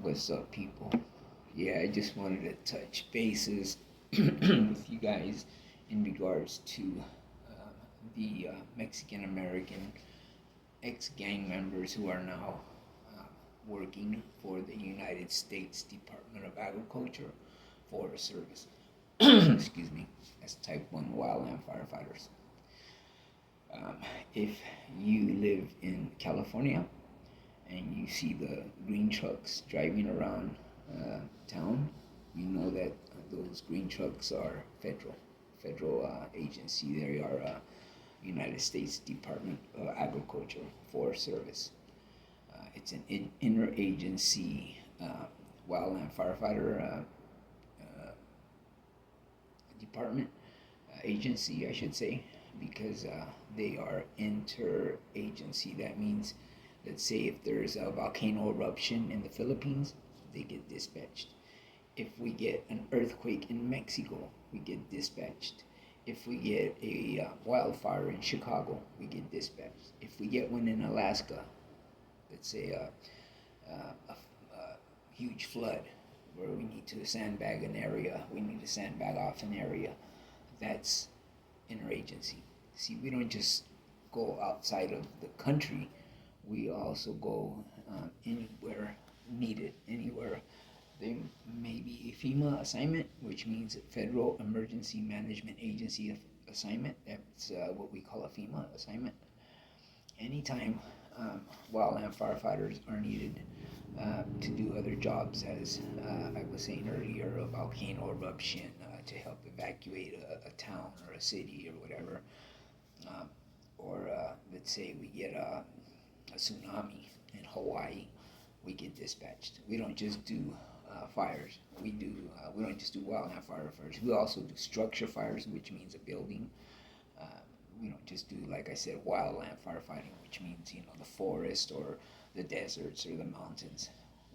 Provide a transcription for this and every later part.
What's up, people? Yeah, I just wanted to touch bases with you guys in regards to the Mexican American ex gang members who are now uh, working for the United States Department of Agriculture Forest Service. Excuse me, as Type 1 wildland firefighters. Um, if you live in California and you see the green trucks driving around town, you know that those green trucks are federal agency. They are United States Department of Agriculture Forest Service. It's an interagency wildland firefighter department, agency, I should say, because they are interagency. That means, let's say, if there's a volcano eruption in the Philippines, they get dispatched. If we get an earthquake in Mexico, we get dispatched. If we get a wildfire in Chicago, we get dispatched. If we get one in Alaska, let's say a huge flood where we need to sandbag an area, we need to sandbag off an area, that's interagency. See, we don't just go outside of the country, we also go anywhere needed, anywhere. There may be a FEMA assignment, which means a Federal Emergency Management Agency assignment. That's what we call a FEMA assignment. Anytime wildland firefighters are needed to do other jobs, as I was saying earlier, a volcano eruption, to help evacuate a town or a city or whatever, or let's say we get a tsunami in Hawaii, we get dispatched. We don't just do fires. We don't just do wildland firefighters. We also do structure fires, which means a building. Uh, we don't just do, like I said, wildland firefighting, which means the forest or the deserts or the mountains.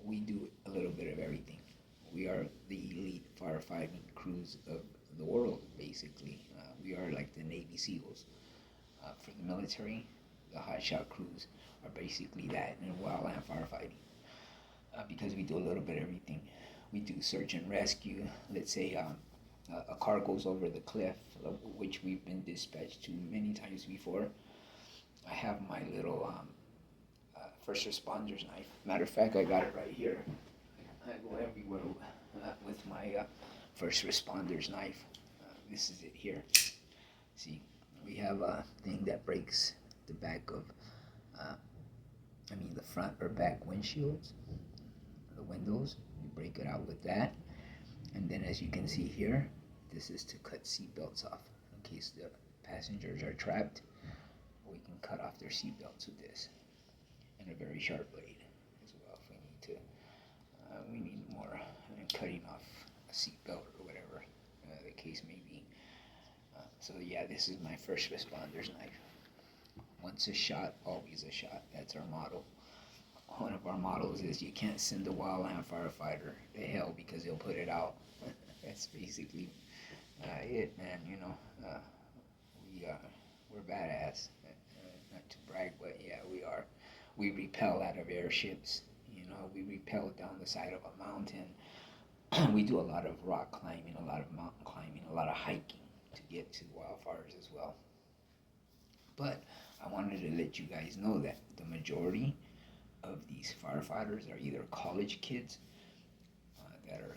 We do a little bit of everything. We are the elite firefighting crews of the world, basically. We are like the Navy SEALs. For the military, the Hotshot crews are basically that in wildland firefighting, because we do a little bit of everything. We do search and rescue. Let's say a car goes over the cliff, which we've been dispatched to many times before. I have my little first responders knife. Matter of fact, I got it right here. I go everywhere with my first responders knife. This is it here. See, we have a thing that breaks the back of, the front or back windshields, the windows. We break it out with that. And then, as you can see here, this is to cut seat belts off in case the passengers are trapped. We can cut off their seat belts with this, and a very sharp blade as well if we need to. We need more cutting off a seat belt or whatever the case may be. So yeah, this is my first responders knife. Once a shot, always a shot. That's our motto. One of our mottos is you can't send a wildland firefighter to hell because he'll put it out. That's basically it, man. We're badass. Not to brag, but yeah, we are. We rappel out of airships. We rappel down the side of a mountain. We do a lot of rock climbing, a lot of mountain climbing, a lot of hiking to get to wildfires as well. But I wanted to let you guys know that the majority of these firefighters are either college kids that are,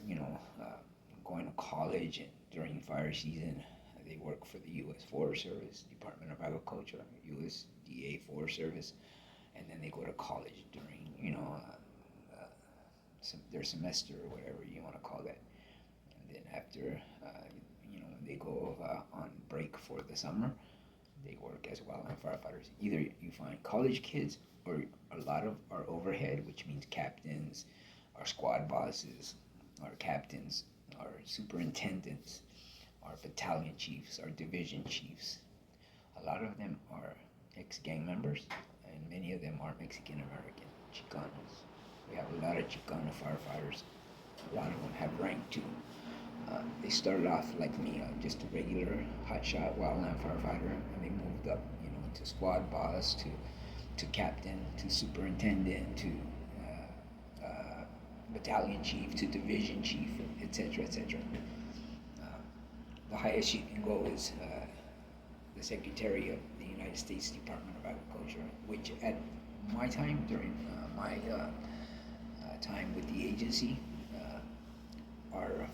going to college, and during fire season, they work for the U.S. Forest Service, Department of Agriculture, USDA Forest Service, and then they go to college during, their semester or whatever you want to call that. And then after, when they go on break for the summer, they work as wildland firefighters. Either you find college kids, or a lot of our overhead, which means captains, our squad bosses, our captains, our superintendents, our battalion chiefs, our division chiefs. A lot of them are ex-gang members, and many of them are Mexican American, Chicanos. We have a lot of Chicano firefighters. A lot of them have rank too. They started off like me, just a regular hotshot wildland firefighter, and they moved up, to squad boss, to captain, to superintendent, to battalion chief to division chief, etc., etc. Uh, the highest you can go is the Secretary of the United States Department of Agriculture, which at my time, during my time with the agency, our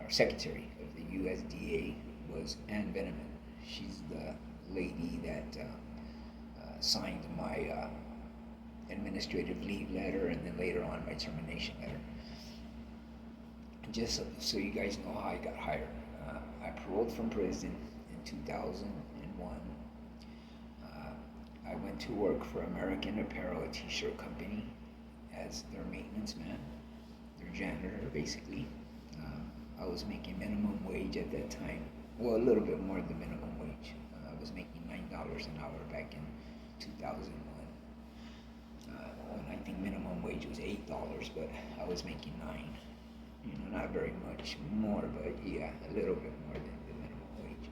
secretary of the USDA was Ann Veneman. She's the lady that signed my administrative leave letter and then later on my termination letter. Just so you guys know how I got hired. I paroled from prison in 2001. I went to work for American Apparel, a t-shirt company, as their maintenance man, their janitor, basically. I was making minimum wage at that time. Well, a little bit more than minimum wage. I was making $9 an hour back in 2001. When I think minimum wage was $8, but I was making $9. You know, not very much more, but yeah, a little bit more than the minimum wage.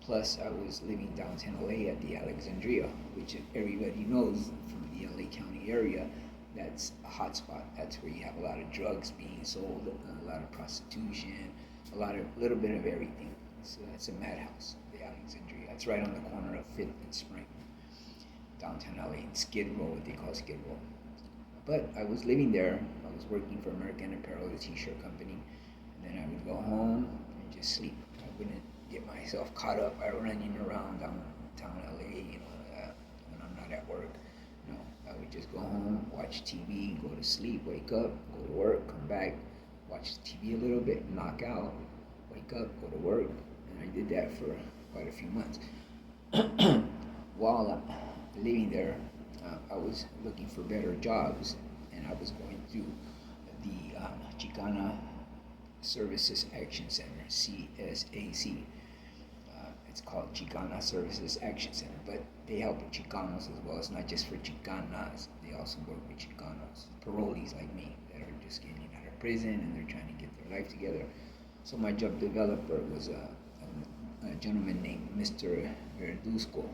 Plus, I was living downtown LA at the Alexandria, which everybody knows from the LA County area. That's a hotspot. That's where you have a lot of drugs being sold, a lot of prostitution, a little bit of everything. So it's a madhouse, the Alexandria. It's right on the corner of 5th and Spring, downtown LA, in Skid Row, what they call Skid Row. But I was living there. I was working for American Apparel, the t-shirt company. And then I would go home and just sleep. I wouldn't get myself caught up by running around downtown LA, when I'm not at work. No, I would just go home, watch TV, go to sleep, wake up, go to work, come back, watch TV a little bit, knock out, wake up, go to work. And I did that for quite a few months. While I'm living there, I was looking for better jobs, and I was going through the Chicana Services Action Center, CSAC. It's called Chicana Services Action Center, but they help with Chicanos as well. It's not just for Chicanas. They also work with Chicanos, parolees like me that are just getting out of prison and they're trying to get their life together. So my job developer was a gentleman named Mr. Verduzco.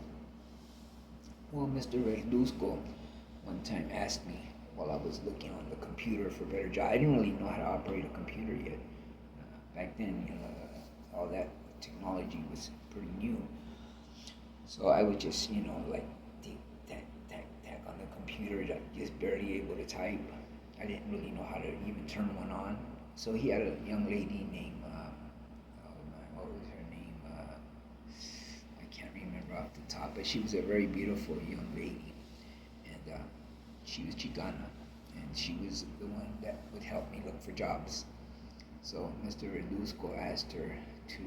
Well, Mr. Verduzco one time asked me while I was looking on the computer for a better job. I didn't really know how to operate a computer yet. Back then, all that technology was pretty new. So I would just, like tick, tack, tack, tack on the computer, just barely able to type. I didn't really know how to even turn one on. So he had a young lady named, what was her name? I can't remember off the top, but she was a very beautiful young lady. And she was Chicana, and she was the one that would help me look for jobs. So Mr. Reduzco asked her to,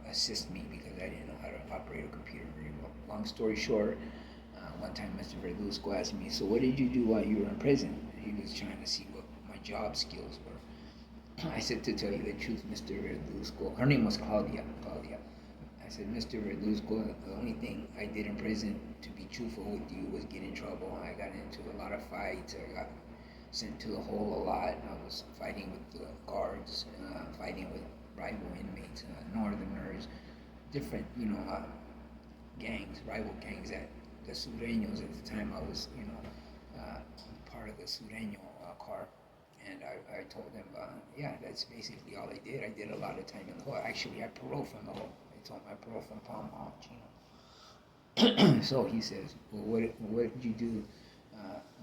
assist me because I didn't know how to operate a computer very well. Long story short, one time Mr. Reduzco asked me, so what did you do while you were in prison? He was trying to see what my job skills were. I said, to tell you the truth, Mr. Reduzco, her name was Claudia. I said, Mr. Reduzco, the only thing I did in prison, to be truthful with you, was get in trouble. I got into a lot of fights. I got sent to the hole a lot. I was fighting with the guards, fighting with rival inmates, northerners, different, gangs, rival gangs at the Sureños. At the time I was, part of the Sureño car. And I told them, that's basically all I did. I did a lot of time in the hole. Actually, I paroled from the hole. I told him I paroled from Palm Beach, So he says, well, what did you do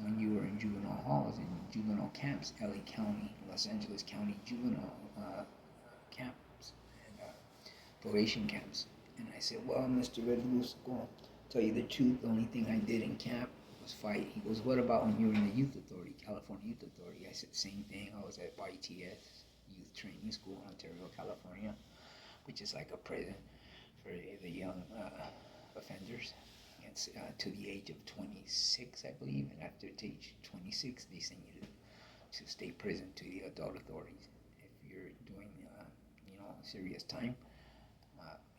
when you were in juvenile halls, in juvenile camps, LA County, Los Angeles County juvenile camps, and probation camps? And I said, well, Mr. Reduzco, tell you the truth, the only thing I did in camp was fight. He goes, what about when you were in the Youth Authority, California Youth Authority? I said, same thing. I was at YTS, Youth Training School, Ontario, California, which is like a prison for the young offenders. It's to the age of 26, I believe, and after age 26, they send you to state prison, to the adult authorities. If you're doing, serious time,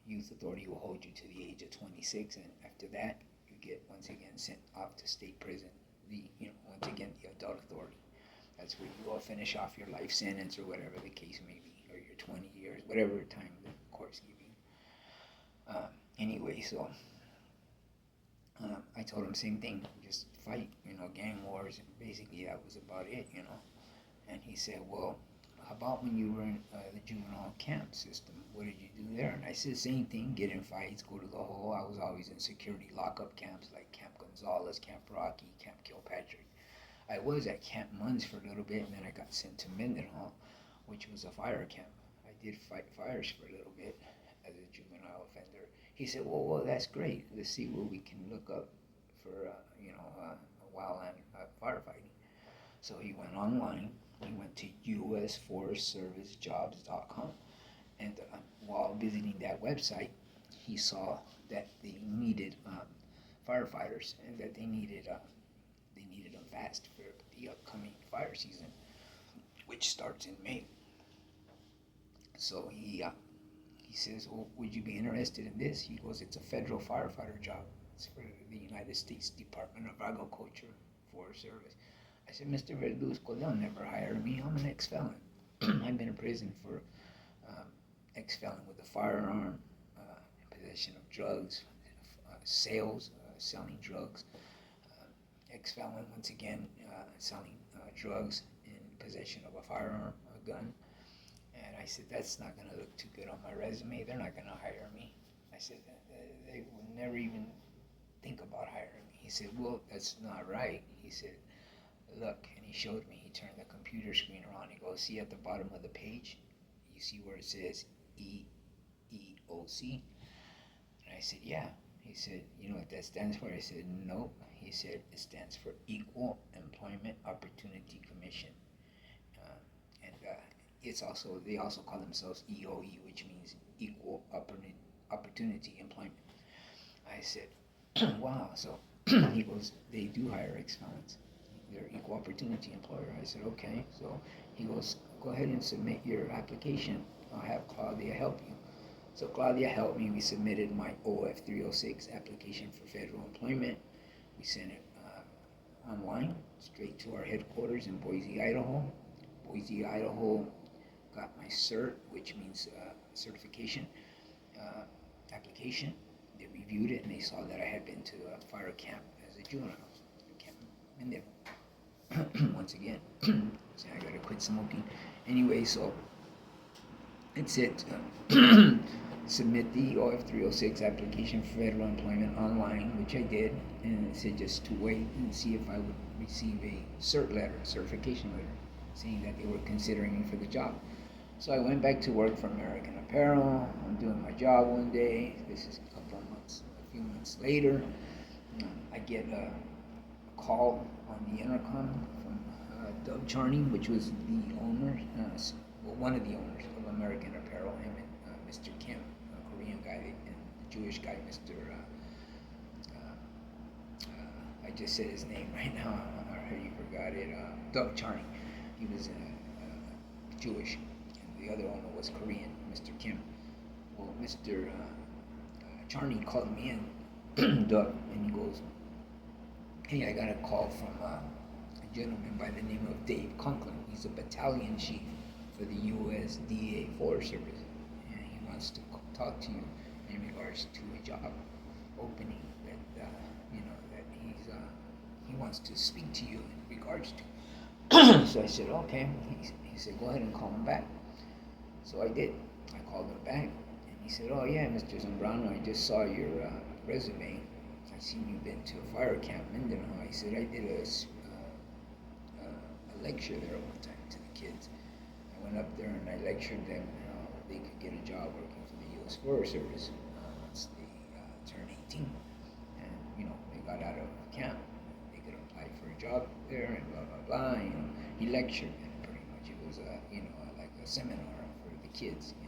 youth authority will hold you to the age of 26, and after that, you get once again sent off to state prison. Once again, the adult authority. That's where you go finish off your life sentence or whatever the case may be, or your 20 years, whatever time the court's giving. Anyway, so I told him same thing. Just fight, gang wars. And basically, that was about it, And he said, well, how about when you were in the juvenile camp system? What did you do there? And I said, same thing, get in fights, go to the hole. I was always in security lockup camps like Camp Gonzales, Camp Rocky, Camp Kilpatrick. I was at Camp Munns for a little bit, and then I got sent to Mendenhall, which was a fire camp. I did fight fires for a little bit as a juvenile offender. He said, well, that's great. Let's see what we can look up for, wildland firefighting. So he went online. He went to usforestservicejobs.com. And while visiting that website, he saw that they needed firefighters and that they needed them fast for the upcoming fire season, which starts in May. So he says, well, would you be interested in this? He goes, it's a federal firefighter job. It's for the United States Department of Agriculture, Forest Service. I said, Mr. Verduzco, they'll never hire me. I'm an ex-felon. I've been in prison for ex-felon with a firearm, possession of drugs, sales, selling drugs, ex-felon, once again, selling drugs in possession of a firearm, a gun. And I said, that's not going to look too good on my resume. They're not going to hire me. I said, they would never even think about hiring me. He said, well, that's not right. He said, look, and he showed me. He turned the computer screen around. He goes, see at the bottom of the page? You see where it says EEOC? And I said, yeah. He said, you know what that stands for? I said, nope. He said, it stands for Equal Employment Opportunity Commission. They also call themselves EOE, which means Equal Opportunity Employment. I said, wow. So he goes, they do hire ex-felons. They're equal opportunity employer. I said, okay. So he goes, go ahead and submit your application. I'll have Claudia help you. So Claudia helped me. We submitted my OF 306 application for federal employment. We sent it online, straight to our headquarters in Boise, Idaho. Boise, Idaho got my cert, which means certification application. They reviewed it and they saw that I had been to a fire camp as a juvenile. Camp in there. Once again, so I gotta quit smoking. Anyway, so it said submit the OF 306 application for federal employment online, which I did, and it said just to wait and see if I would receive a certification letter, saying that they were considering me for the job. So I went back to work for American Apparel. I'm doing my job one day. This is a few months later. I get a call on the intercom from Doug Charney, which was the owner, one of the owners of American Apparel, him and Mr. Kim, a Korean guy, and the Jewish guy, Mr. I just said his name right now. I already forgot it. Doug Charney. He was Jewish, and the other owner was Korean, Mr. Kim. Well, Mr. Charney called me in, Doug, and he goes, hey, I got a call from a gentleman by the name of Dave Conklin. He's a battalion chief for the USDA Forest Service, and he wants to talk to you in regards to a job opening that that he wants to speak to you in regards to. So I said, okay. He said, go ahead and call him back. So I did. I called him back, and he said, oh yeah, Mr. Zambrano, I just saw your resume. I seen you've been to a fire camp in Mendenhall. I said, I did a lecture there one time to the kids. I went up there and I lectured them how they could get a job working for the U.S. Forest Service once they turned 18. And, they got out of camp. They could apply for a job there and blah, blah, blah. He lectured, and pretty much it was like a seminar for the kids, a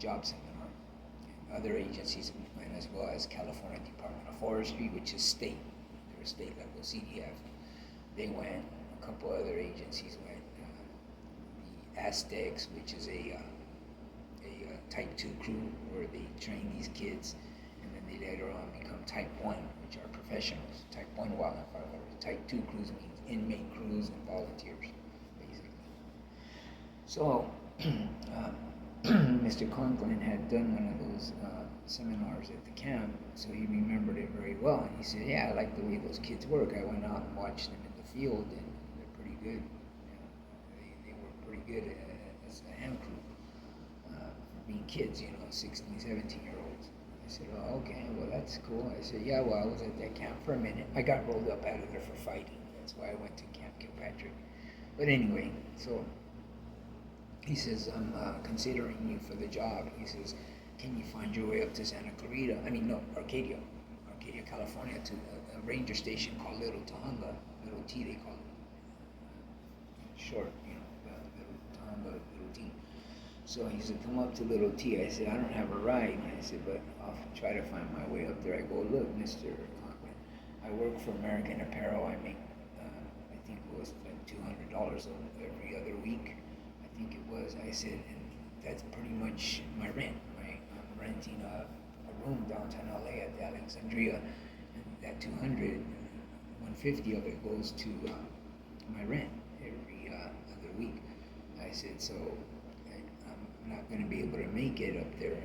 job seminar. And other agencies went as well as California Department of Forestry, which is state. They're a state level CDF. They went. A couple other agencies went. The Aztecs, which is a Type 2 crew where they train these kids, and then they later on become Type 1, which are professionals. Type 1 wildland firefighters. Type 2 crews means inmate crews and volunteers, basically. So Mr. Conklin had done one of those seminars at the camp, so he remembered it very well. And he said, "Yeah, I like the way those kids work. I went out and watched them in the field, and they're pretty good. You know, they work pretty good as a hand crew, for being kids, 16, 17-year-olds." I said, "Oh, okay, well, that's cool." I said, "Yeah, well, I was at that camp for a minute. I got rolled up out of there for fighting. That's why I went to Camp Kilpatrick. But anyway, so he says, I'm considering you for the job." He says, "Can you find your way up to Santa Clarita? I mean, no, Arcadia, California, to a ranger station called Little Tahunga. Little T, they call it. Short, Little Tahunga, Little T." So he said, "Come up to Little T." I said, "I don't have a ride." I said, "But I'll try to find my way up there." I go, "Look, Mr. Conklin, I work for American Apparel. I make, I think it was like $200 every other week. I think it was." I said, "And that's pretty much my rent. I'm renting a room downtown LA at the Alexandria, and that 150 of it goes to my rent every other week." I said, "So I'm not going to be able to make it up there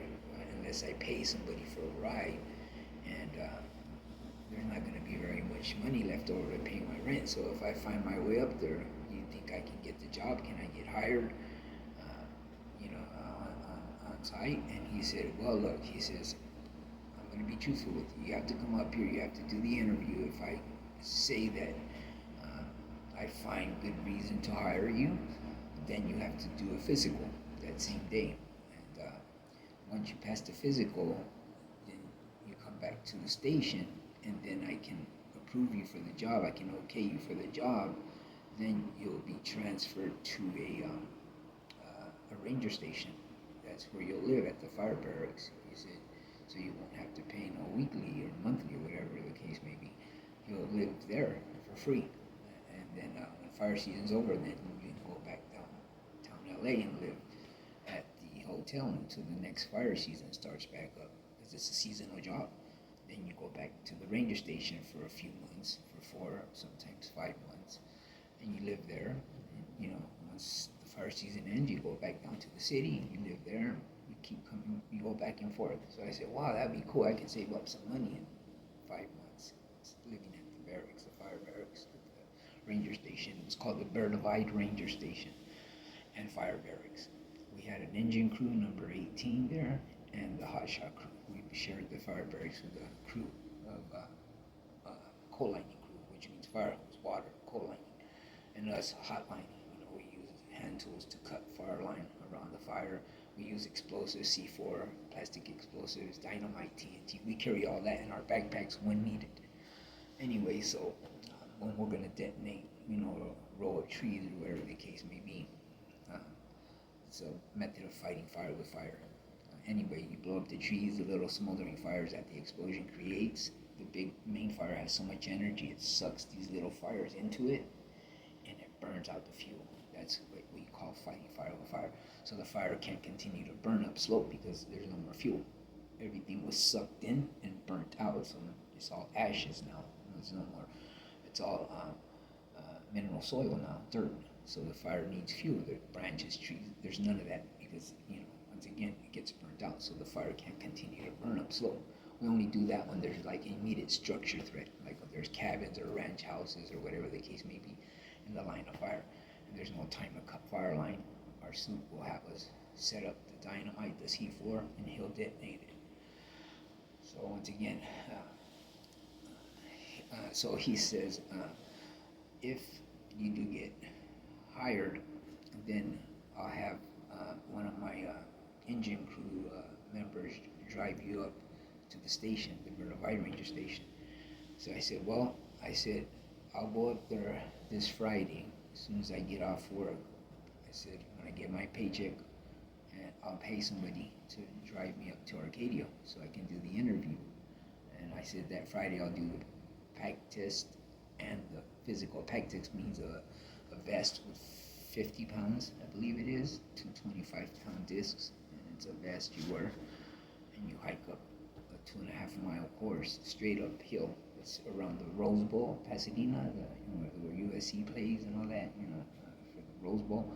unless I pay somebody for a ride, and there's not going to be very much money left over to pay my rent. So if I find my way up there, do you think I can get the job? Can I get hired, on site?" And he said, "Well, look," he says, "I'm going to be truthful with you. You have to come up here. You have to do the interview. If I say that I find good reason to hire you, then you have to do a physical that same day. And once you pass the physical, then you come back to the station, and then I can approve you for the job. I can okay you for the job. Then you'll be transferred to a ranger station. That's where you'll live, at the fire barracks." He said, "So you won't have to pay no weekly or monthly or whatever the case may be. You'll live there for free. And then when fire season's over, then you can go back downtown LA and live at the hotel until the next fire season starts back up, because it's a seasonal job. Then you go back to the ranger station for a few months, for 4, sometimes 5 months, and you live there. And, once the fire season ends, you go back down to the city, and you live there. You keep coming, you go back and forth." So I said, "Wow, that'd be cool. I can save up some money in 5 months living at the barracks, the fire barracks, at the ranger station." It was called the Bernavide Ranger Station and Fire Barracks. We had an engine crew, number 18 there, and the Hotshot crew. We shared the fire barracks with a crew of coal lining crew, which means fire hose, water, coal lining, and us hot lining. We use hand tools to cut fire line around the fire. We use explosives, C4, plastic explosives, dynamite, TNT. We carry all that in our backpacks when needed. Anyway, so when we're going to detonate, a row of trees or whatever the case may be, it's a method of fighting fire with fire. Anyway, you blow up the trees, the little smoldering fires that the explosion creates. The big main fire has so much energy, it sucks these little fires into it, and it burns out the fuel. That's what we call fighting fire with fire. So the fire can't continue to burn up slope because there's no more fuel. Everything was sucked in and burnt out, so it's all ashes now. There's no more. It's all mineral soil now, dirt. So the fire needs fuel. The branches, trees. There's none of that because once again it gets burnt out. So the fire can't continue to burn up slope. We only do that when there's like immediate structure threat, like if there's cabins or ranch houses or whatever the case may be in the line of fire. And there's no time to cut fire line. Our suit will have us set up the dynamite, the C4, and he'll detonate it. So once again, so he says, if you do get hired, then I'll have one of my engine crew members drive you up to the station, the Bernavide Ranger Station. So I said, well, I'll go up there this Friday as soon as I get off work. I said, when I get my paycheck, and I'll pay somebody to drive me up to Arcadia so I can do the interview. And I said that Friday I'll do the pack test and the physical. Pack test means a vest with 50 pounds, I believe it is, 2 25-pound discs, and it's a vest you wear, and you hike up a 2.5-mile course straight uphill. It's around the Rose Bowl, Pasadena, where USC plays and all that, for the Rose Bowl.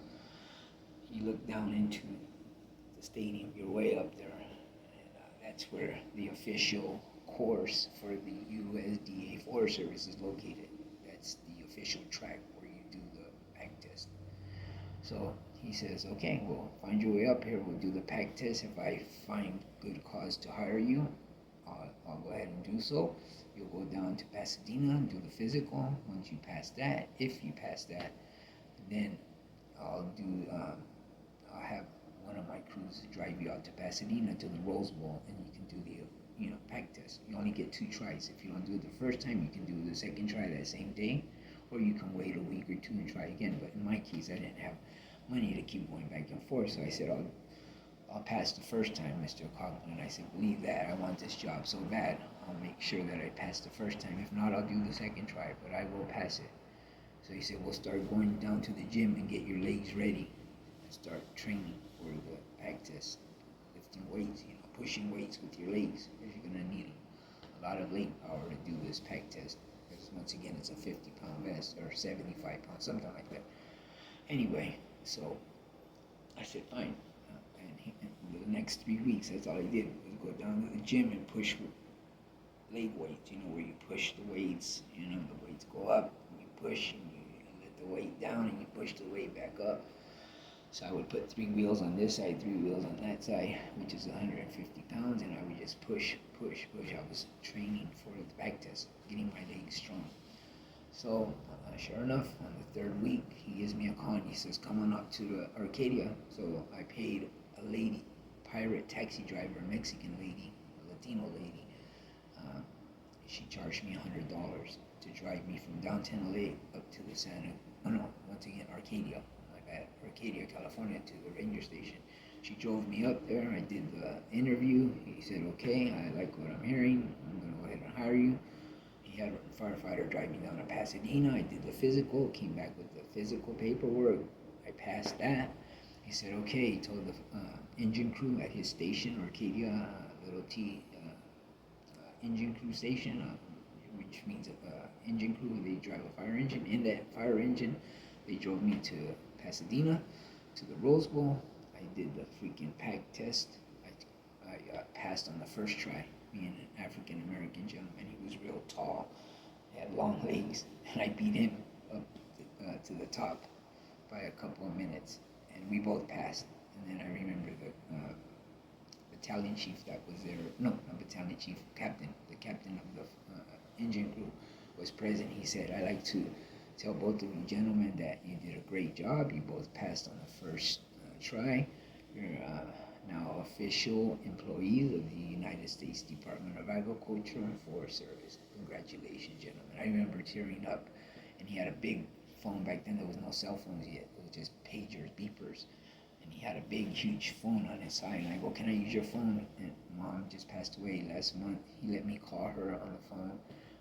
You look down into stadium. You're way up there, and that's where the official course for the USDA Forest Service is located. That's the official track where you do the pack test. So he says, okay, we'll find your way up here. We'll do the pack test. If I find good cause to hire you, I'll go ahead and do so. You'll go down to Pasadena and do the physical. Once you pass that, if you pass that, then I'll have one of my crews drive you out to Pasadena to the Rose Bowl, and you can do the pack test. You only get 2 tries. If you don't do it the first time, you can do the second try that same day, or you can wait a week or 2 and try again. But in my case, I didn't have money to keep going back and forth, so I said, I'll pass the first time, Mr. Coughlin. I said, believe that, I want this job so bad. I'll make sure that I pass the first time. If not, I'll do the second try, but I will pass it. So he said, we'll start going down to the gym and get your legs ready and start training for the pack test, lifting weights, pushing weights with your legs, because you're going to need a lot of leg power to do this pack test, because once again, it's a 50-pound vest, or 75 pounds, something like that. Anyway, so I said, fine. And the next 3 weeks, that's all I did, was go down to the gym and push leg weights, where you push the weights, the weights go up, and you push, and you let the weight down, and you push the weight back up. So I would put 3 wheels on this side, 3 wheels on that side, which is 150 pounds, and I would just push. I was training for the back test, getting my legs strong. So, sure enough, on the 3rd week, he gives me a call, and he says, come on up to Arcadia. So I paid a lady, pirate taxi driver, Mexican lady, a Latino lady. She charged me $100 to drive me from downtown LA up to the Arcadia. Arcadia, California, to the ranger station. She drove me up there. I did the interview. He said, okay, I like what I'm hearing. I'm going to go ahead and hire you. He had a firefighter drive me down to Pasadena. I did the physical, came back with the physical paperwork. I passed that. He said, okay. He told the engine crew at his station, Arcadia, little T engine crew station, which means engine crew, they drive a fire engine. In that fire engine, they drove me to Pasadena, to the Rose Bowl. I did the freaking pack test. I passed on the first try. Me and an African American gentleman. He was real tall, he had long legs, and I beat him up to the top by a couple of minutes, and we both passed. And then I remember the battalion chief that was there. No, not battalion chief, captain. The captain of the engine crew was present. He said, "I like to tell both of you gentlemen that you did a great job. You both passed on the first try. You're now official employees of the United States Department of Agriculture and Forest Service. Congratulations, gentlemen." I remember tearing up, and he had a big phone. Back then there was no cell phones yet. It was just pagers, beepers. And he had a big, huge phone on his side. And I go, "Can I use your phone?" And Mom just passed away last month. He let me call her on the phone.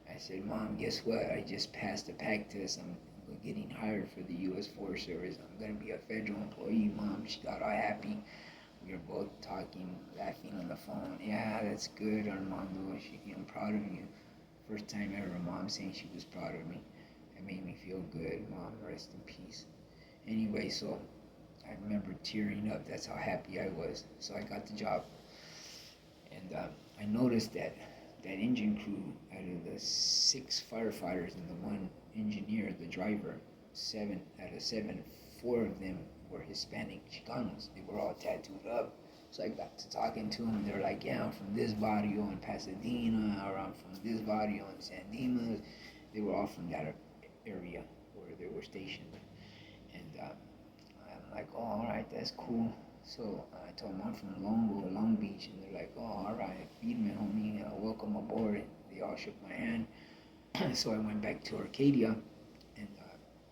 I said, "Mom, guess what? I just passed the pack test. I'm getting hired for the U.S. Forest Service. I'm going to be a federal employee, Mom." She got all happy. We were both talking, laughing on the phone. "Yeah, that's good, Armando. I'm proud of you." First time ever, Mom saying she was proud of me. It made me feel good. Mom, rest in peace. Anyway, so I remember tearing up. That's how happy I was. So I got the job. And I noticed that engine crew, out of the 6 firefighters and the 1 engineer, the driver, 7 out of 7, 4 of them were Hispanic Chicanos. They were all tattooed up. So I got to talking to them. They were like, "Yeah, I'm from this barrio in Pasadena," or "I'm from this barrio in San Dimas." They were all from that area where they were stationed. And I'm like, "Oh, all right, that's cool." So I told them I'm from Long Beach, and they're like, "Oh, all right, feed me, homie, welcome aboard." And they all shook my hand. So I went back to Arcadia and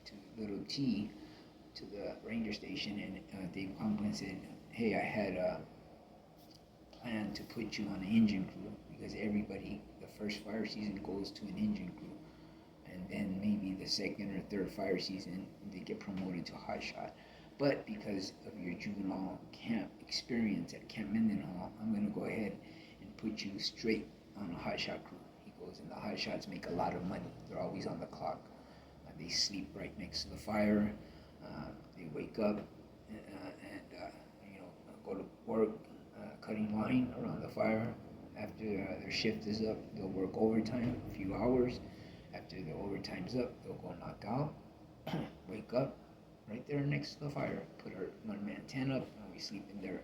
to Little T, to the ranger station, and Dave Conklin said, "Hey, I had a plan to put you on an engine crew, because everybody, the first fire season goes to an engine crew, and then maybe the second or third fire season they get promoted to Hotshot. But because of your juvenile camp experience at Camp Mendenhall, I'm going to go ahead and put you straight on a Hotshot crew." He goes, "And the Hotshots make a lot of money. They're always on the clock. They sleep right next to the fire. They wake up and go to work, cutting line around the fire. After their shift is up, they'll work overtime, a few hours. After the overtime's up, they'll go knock out, wake up, right there next to the fire. Put our one-man tent up, and we sleep in there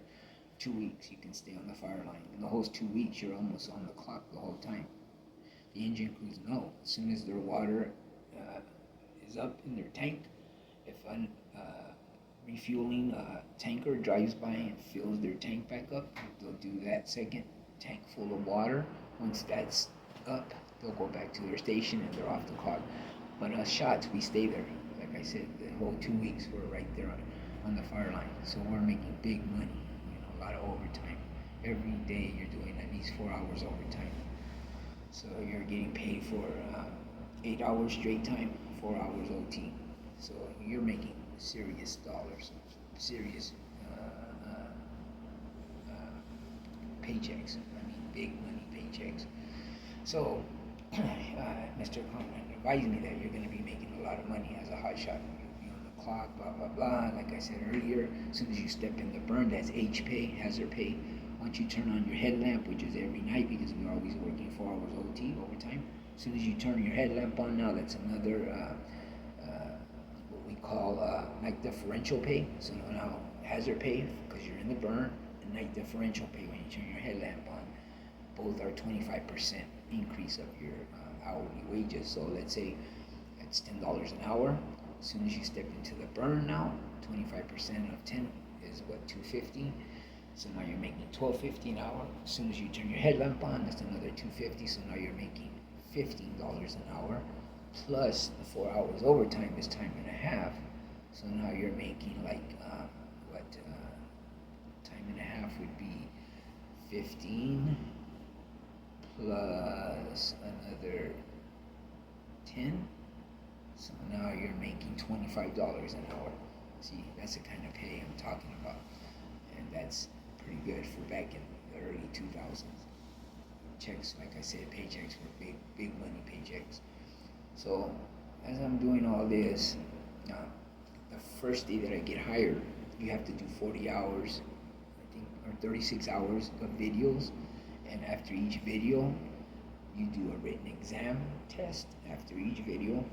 2 weeks. You can stay on the fire line. In the whole 2 weeks, you're almost on the clock the whole time. The engine crews know. As soon as their water is up in their tank, if a refueling tanker drives by and fills their tank back up, they'll do that second tank full of water. Once that's up, they'll go back to their station and they're off the clock. But us shots, we stay there. Like I said, the whole 2 weeks we're right there on the fire line. So we're making big money, a lot of overtime. Every day you're doing at least 4 hours overtime. So you're getting paid for 8 hours straight time, 4 hours OT. So you're making serious dollars, serious paychecks. I mean, big money paychecks. So Mr. Conklin advised me that you're going to be making a lot of money as a hotshot. You'll be on the clock, blah, blah, blah. Like I said earlier, as soon as you step in the burn, that's H pay, hazard pay. Once you turn on your headlamp, which is every night because we're always working 4 hours OT overtime. As soon as you turn your headlamp on now, that's another what we call night differential pay. So now hazard pay because you're in the burn, and night differential pay when you turn your headlamp on. Both are 25% increase of your hourly wages. So let's say it's $10 an hour. As soon as you step into the burn now, 25% of 10 is what, $2.50. So now you're making $12.50 an hour. As soon as you turn your headlamp on, that's another $2.50. So now you're making $15 an hour. Plus the 4 hours overtime is time and a half. So now you're making like time and a half would be 15 plus another 10. So now you're making $25 an hour. See, that's the kind of pay I'm talking about. And that's pretty good for back in the early 2000s. Checks, like I said, paychecks were big money paychecks. So as I'm doing all this, the first day that I get hired, you have to do 40 hours, I think, or 36 hours of videos. And after each video, you do a written exam test after each video.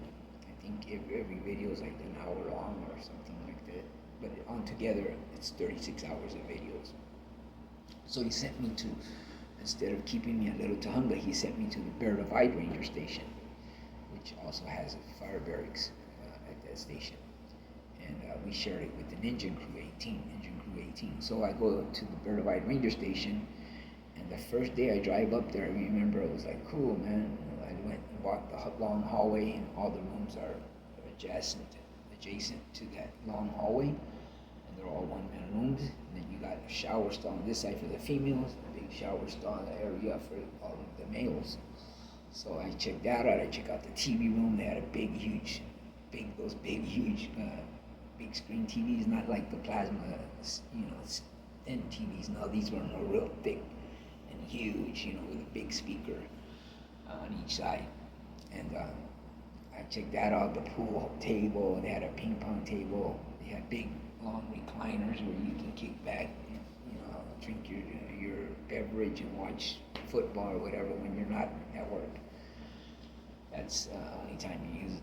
I think every video is like an hour long or something like that. But altogether, it's 36 hours of videos. So he sent me to, instead of keeping me at Little Tahunga, he sent me to the Bear Divide Ranger Station, which also has a fire barracks at that station. And we shared it with the Engine Crew 18. So I go to the Bear Divide Ranger Station, and the first day I drive up there, I remember it was like, cool, man. I went and walked the long hallway, and all the rooms are adjacent to that long hallway, and they're all one-man rooms. And then you got a shower stall on this side for the females, a big shower stall in the area for all of the males. So I checked that out. I checked out the TV room. They had a big screen TVs, not like the plasma, thin TVs. No, these were real thick and huge, with a big speaker on each side. And I checked that out. The pool table. They had a ping pong table. They had big long recliners where you can kick back, and, drink your beverage and watch football or whatever when you're not at work. That's the only time you use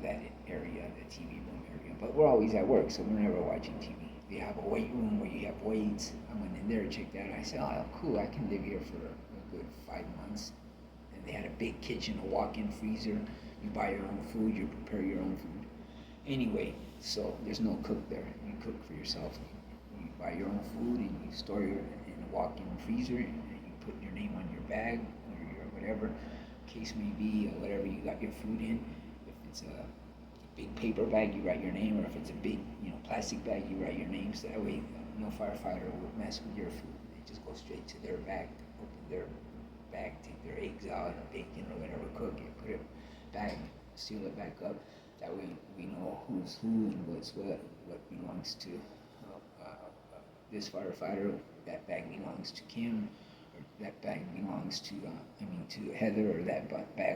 that area, the TV room area. But we're always at work, so we're never watching TV. They have a weight room where you have weights. I went in there and checked that out. I said, oh, cool, I can live here for a good 5 months. And they had a big kitchen, a walk-in freezer. You buy your own food, you prepare your own food. Anyway, so there's no cook there. You cook for yourself. You buy your own food and you store it in a walk-in freezer, and you put your name on your bag or your whatever case may be, or whatever you got your food in. If it's a big paper bag, you write your name, or if it's a big, plastic bag, you write your name. So that way, no firefighter will mess with your food. They just go straight to their bag, open their bag, take their eggs out, or bacon, or whatever, cook it, put it back, seal it back up. That way, we know who's who and what's what belongs to this firefighter. That bag belongs to Kim. That bag belongs to Heather, or that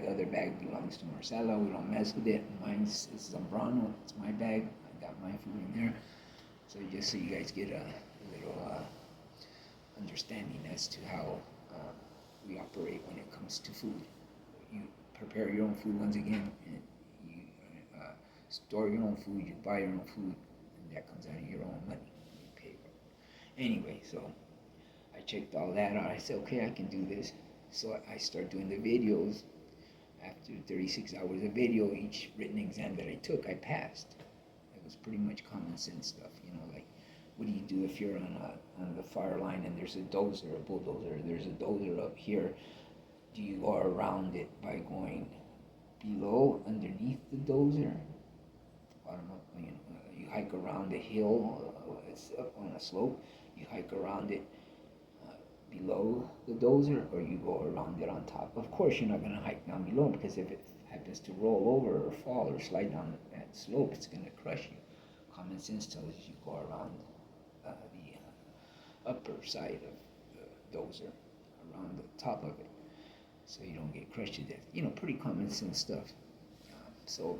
other bag belongs to Marcella. We don't mess with it. Mine's is Zambrano. It's my bag. I got my food in there. So just so you guys get a little understanding as to how we operate when it comes to food. You prepare your own food once again, and you store your own food, you buy your own food, and that comes out of your own money. You pay for it. Anyway, so I checked all that out. I said, okay, I can do this. So I start doing the videos. After 36 hours of video, each written exam that I took, I passed. It was pretty much common sense stuff, like what do you do if you're on the fire line and there's a dozer, a bulldozer, there's a dozer up here? Do you go around it by going below, underneath the dozer, bottom up? You hike around the hill, it's up on a slope. You hike around it below the dozer, or you go around it on top. Of course, you're not going to hike down below, because if it happens to roll over or fall or slide down that slope, it's going to crush you. Common sense tells you go around the upper side of the dozer, around the top of it, so you don't get crushed to death. Pretty common sense stuff. So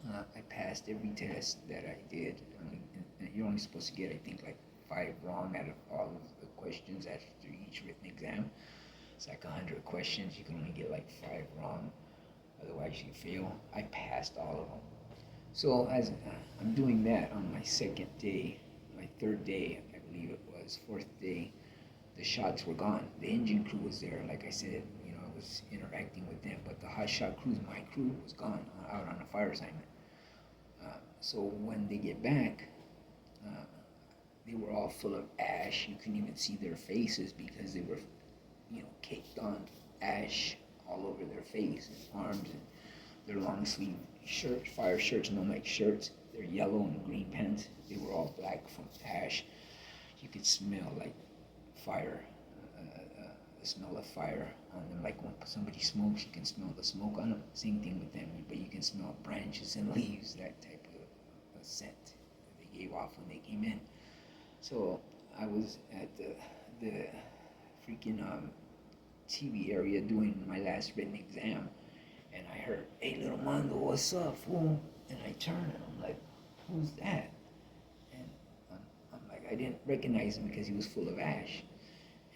I passed every test that I did. You're only supposed to get, I think, like 5 wrong out of all of the questions after each written exam. It's like 100 questions. You can only get like 5 wrong, otherwise you fail. I passed all of them. So as I'm doing that on my second day, my third day, I believe it was, fourth day, the shots were gone. The engine crew was there, like I said, I was interacting with them, but the Hotshot crew, my crew, was gone, out on a fire assignment. So when they get back, they were all full of ash. You couldn't even see their faces because they were, caked on ash all over their face and arms, and their long sleeve shirts, fire shirts, nomadic shirts. Their yellow and green pants, they were all black from ash. You could smell like fire, the smell of fire on them. Like when somebody smokes, you can smell the smoke on them. Same thing with them, but you can smell branches and leaves, that type of scent that they gave off when they came in. So I was at the freaking TV area doing my last written exam, and I heard, "Hey, little Mondo, what's up, fool?" And I turned, and I'm like, "Who's that?" And I'm like, I didn't recognize him because he was full of ash.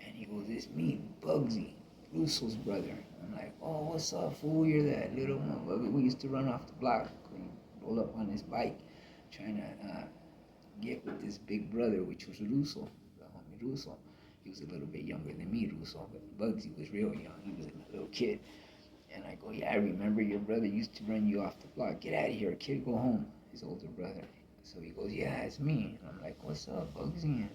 And he goes, "It's me, Bugsy, Russo's brother." I'm like, "Oh, what's up, fool? You're that little motherfucker we used to run off the block, roll up on his bike, trying to get with this big brother, which was Russo, the homie Russo." He was a little bit younger than me, Russo, but Bugsy was real young. He was a little kid. And I go, "Yeah, I remember your brother used to run you off the block. Get out of here, kid, go home." His older brother. So he goes, "Yeah, it's me." And I'm like, "What's up, Bugsy?" And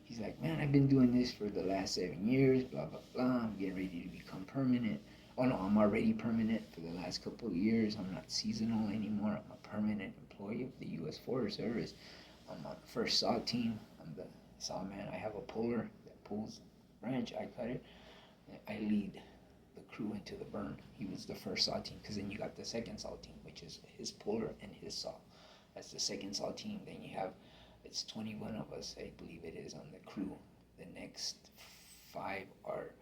he's like, "Man, I've been doing this for the last 7 years, blah, blah, blah. I'm getting ready to become permanent. Oh, no, I'm already permanent for the last couple of years. I'm not seasonal anymore. I'm a permanent employee of the U.S. Forest Service. I'm on the first saw team. I'm the saw man. I have a puller that pulls the branch. I cut it. I lead the crew into the burn." He was the first saw team, because then you got the second saw team, which is his puller and his saw. That's the second saw team. Then you have, it's 21 of us, I believe it is, on the crew. The next 5 are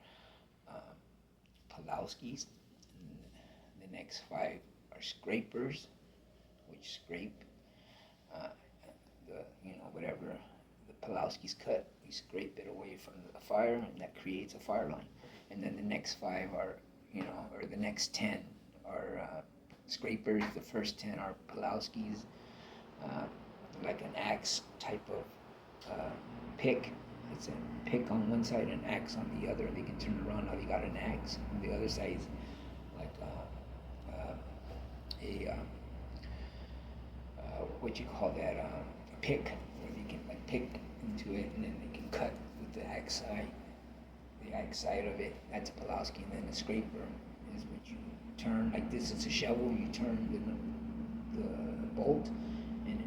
Pulowskis. And the next 5 are scrapers, which scrape whatever the Pulowskis cut. We scrape it away from the fire, and that creates a fire line. And then the next 5 are, or the next 10 are scrapers. The first 10 are Pulowskis, like an axe type of pick. It's a pick on one side and an axe on the other. They can turn around. Now they got an axe. On the other side is like what you call that, a pick, where they can like pick into it, and then they can cut with the axe side of it. That's a Pulowski. And then the scraper is what you turn like this. It's a shovel. You turn the bolt, and it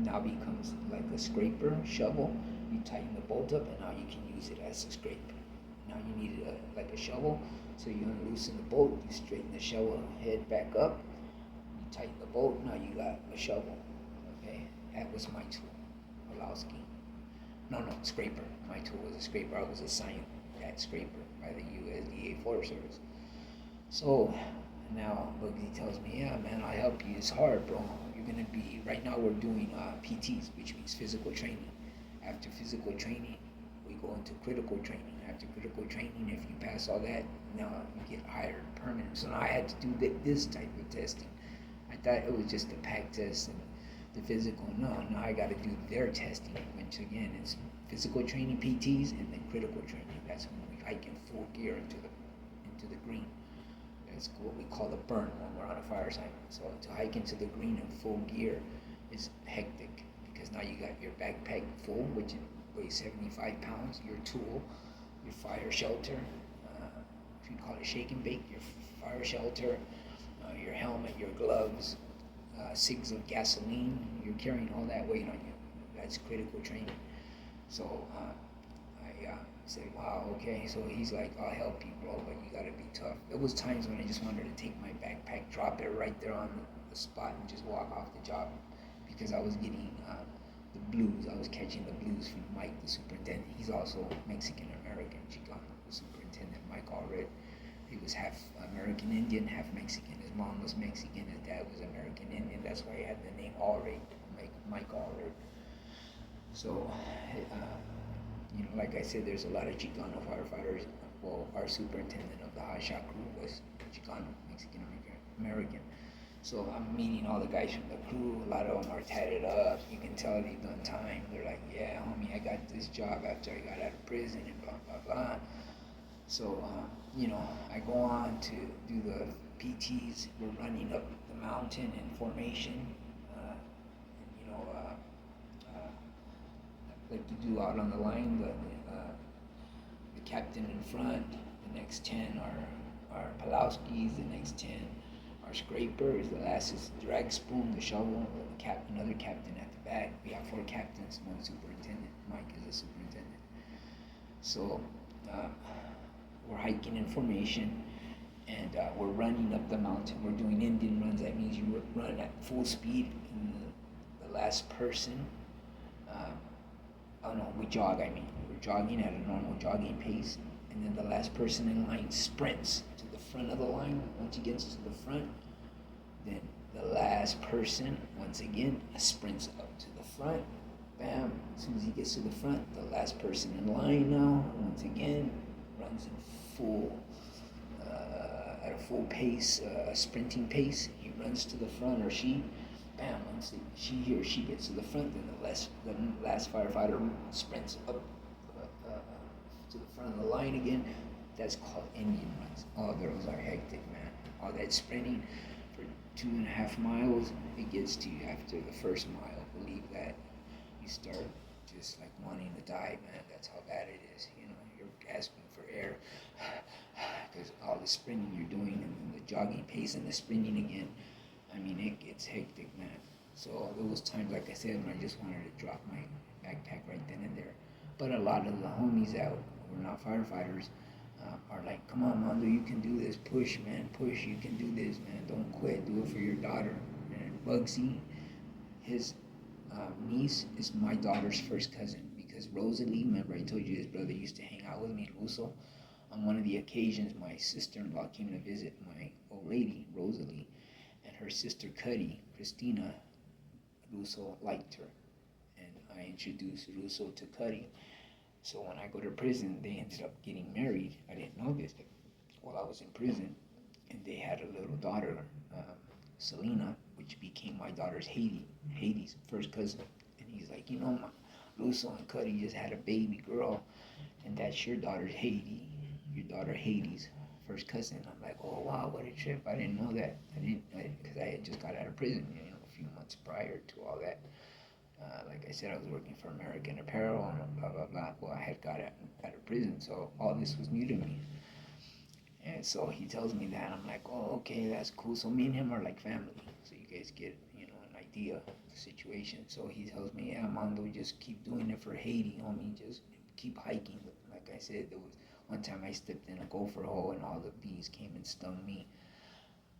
now becomes like a scraper shovel. You tighten the bolt up, and now you can use it as a scraper. Now you need it like a shovel, so you unloosen the bolt. You straighten the shovel head back up. You tighten the bolt. Now you got a shovel. Okay, that was my tool, Pulowski. No, scraper. My tool was a scraper. I was assigned that scraper by the USDA Forest Service. So now Bugsy tells me, "Yeah, man, I'll help you. It's hard, bro. You're gonna be, right now we're doing PTs, which means physical training. After physical training, we go into critical training. After critical training, if you pass all that, now you get hired permanent. So now I had to do this type of testing. I thought it was just the pack test and the physical. No, now I got to do their testing, which again is physical training PTs and then critical training. That's when we hike in full gear into the green. That's what we call the burn when we're on a fire assignment. So to hike into the green in full gear is hectic because now you got your backpack full, which weighs 75 pounds, your tool, your fire shelter, if you call it shake and bake, your fire shelter, your helmet, your gloves, 6 of gasoline. You're carrying all that weight on you. That's critical training. So I said, wow, okay. So he's like, I'll help you, bro, but you gotta be tough. There was times when I just wanted to take my backpack, drop it right there on the spot, and just walk off the job because I was getting the blues. I was catching the blues from Mike, the superintendent. He's also Mexican American, Chicano, the superintendent, Mike Allred. He was half American Indian, half Mexican. His mom was Mexican, his dad was American Indian. That's why he had the name Allred, Mike Allred. So, like I said, there's a lot of Chicano firefighters. Well, our superintendent of the Hotshot crew was Chicano, Mexican American. So I'm meeting all the guys from the crew. A lot of them are tatted up. You can tell they've done time. They're like, yeah, homie, I got this job after I got out of prison and blah, blah, blah. So, I go on to do the PTs. We're running up the mountain in formation. Like you do out on the line, the captain in front, the next 10 are Pulowskis, the next 10 are scrapers, the last is drag spoon, the shovel, another captain at the back. We have 4 captains, 1 superintendent. Mike is a superintendent. So we're hiking in formation and we're running up the mountain. We're doing Indian runs. That means you run at full speed and the last person we jog, We're jogging at a normal jogging pace, and then the last person in line sprints to the front of the line. Once he gets to the front, then the last person, once again, sprints up to the front. Bam, as soon as he gets to the front, the last person in line now, once again, runs in full, at a full pace, sprinting pace. He runs to the front, or she. Bam, once he or she gets to the front, then the last firefighter sprints up to the front of the line again. That's called Indian runs. Oh, those are hectic, man. All that sprinting for 2.5 miles, it gets to you after the first mile. Believe that. You start just like wanting to die, man. That's how bad it is. You're gasping for air because all the sprinting you're doing and the jogging pace and the sprinting again. It gets hectic, man. So there was times, like I said, when I just wanted to drop my backpack right then and there. But a lot of the homies out who are not firefighters are like, come on, Mondo, you can do this. Push, man, push. You can do this, man. Don't quit. Do it for your daughter. And Bugsy, his niece is my daughter's first cousin because Rosalie, remember I told you his brother used to hang out with me in Russo. On one of the occasions, my sister-in-law came to visit my old lady, Rosalie. Her sister Cuddy, Christina, Russo liked her, and I introduced Russo to Cuddy. So when I go to prison, they ended up getting married. I didn't know this while I was in prison, and they had a little daughter, Selena, which became my daughter's Hades' first cousin. And he's like, Russo and Cuddy just had a baby girl, and that's your daughter Hades' first cousin. I'm like, oh wow, what a trip. I didn't know that. Because I had just got out of prison, a few months prior to all that. Like I said, I was working for American Apparel and blah, blah, blah. Well, I had got out of prison, so all this was new to me. And so he tells me that. I'm like, oh, okay, that's cool. So me and him are like family. So you guys get, an idea of the situation. So he tells me, yeah, Mondo, just keep doing it for Haiti, homie. Just keep hiking. Like I said, there was one time I stepped in a gopher hole and all the bees came and stung me.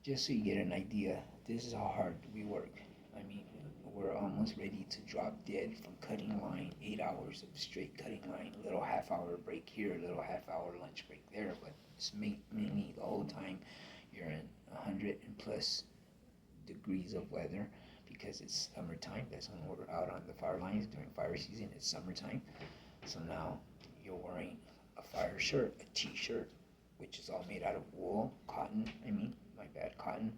Just so you get an idea, this is how hard we work. We're almost ready to drop dead from cutting line, 8 hours of straight cutting line, a little half-hour break here, a little half-hour lunch break there, but it's mainly the whole time you're in 100 and plus degrees of weather, because it's summertime. That's when we're out on the fire lines during fire season. It's summertime. So now you're wearing a fire shirt, a t-shirt, which is all made out of wool, cotton, my bad, cotton.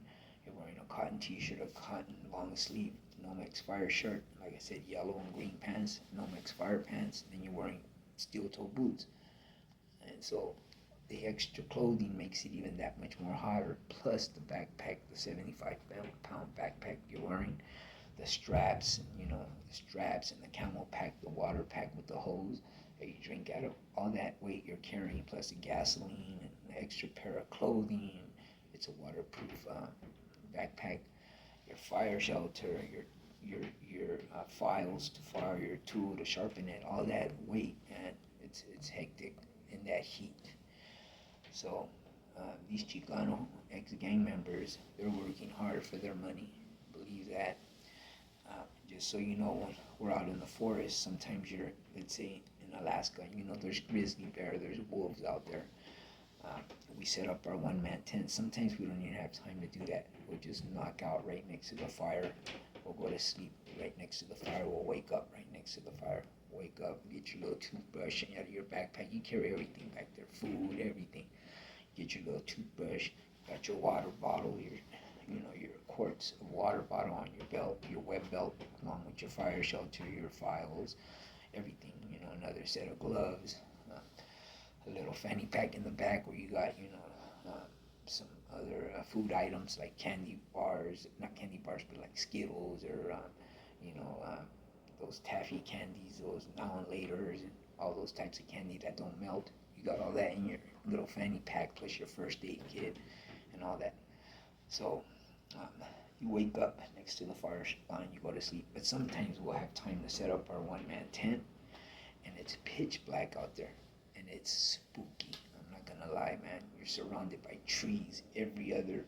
You're wearing a cotton t-shirt, a cotton long sleeve Nomex fire shirt, like I said, yellow and green pants, Nomex fire pants, then you're wearing steel toe boots. And so the extra clothing makes it even that much more hotter, plus the backpack, the 75-pound backpack you're wearing, the straps, the straps and the camel pack, the water pack with the hose that you drink out of, all that weight you're carrying, plus the gasoline and the extra pair of clothing. It's a waterproof backpack, your fire shelter, your files to fire your tool to sharpen it, all that weight, and it's hectic in that heat. So these Chicano ex-gang members, they're working hard for their money. Believe that. Just so you know, when we're out in the forest, sometimes you're, let's say in Alaska, there's grizzly bear, there's wolves out there. We set up our one-man tent. Sometimes we don't even have time to do that. We'll just knock out right next to the fire. We'll go to sleep right next to the fire. We'll wake up right next to the fire. Wake up, get your little toothbrush out of your backpack. You carry everything back there, food, everything. Get your little toothbrush, got your water bottle, your quarts of water bottle on your belt, your web belt, along with your fire shelter, your files, everything, another set of gloves, a little fanny pack in the back where you got, some other food items like candy bars, not candy bars, but like Skittles or, those taffy candies, those now and laters, and all those types of candy that don't melt. You got all that in your little fanny pack, plus your first aid kit and all that. So you wake up next to the fire line, you go to sleep. But sometimes we'll have time to set up our one-man tent, and it's pitch black out there, and it's spooky. I'm not gonna lie, man. You're surrounded by trees. Every other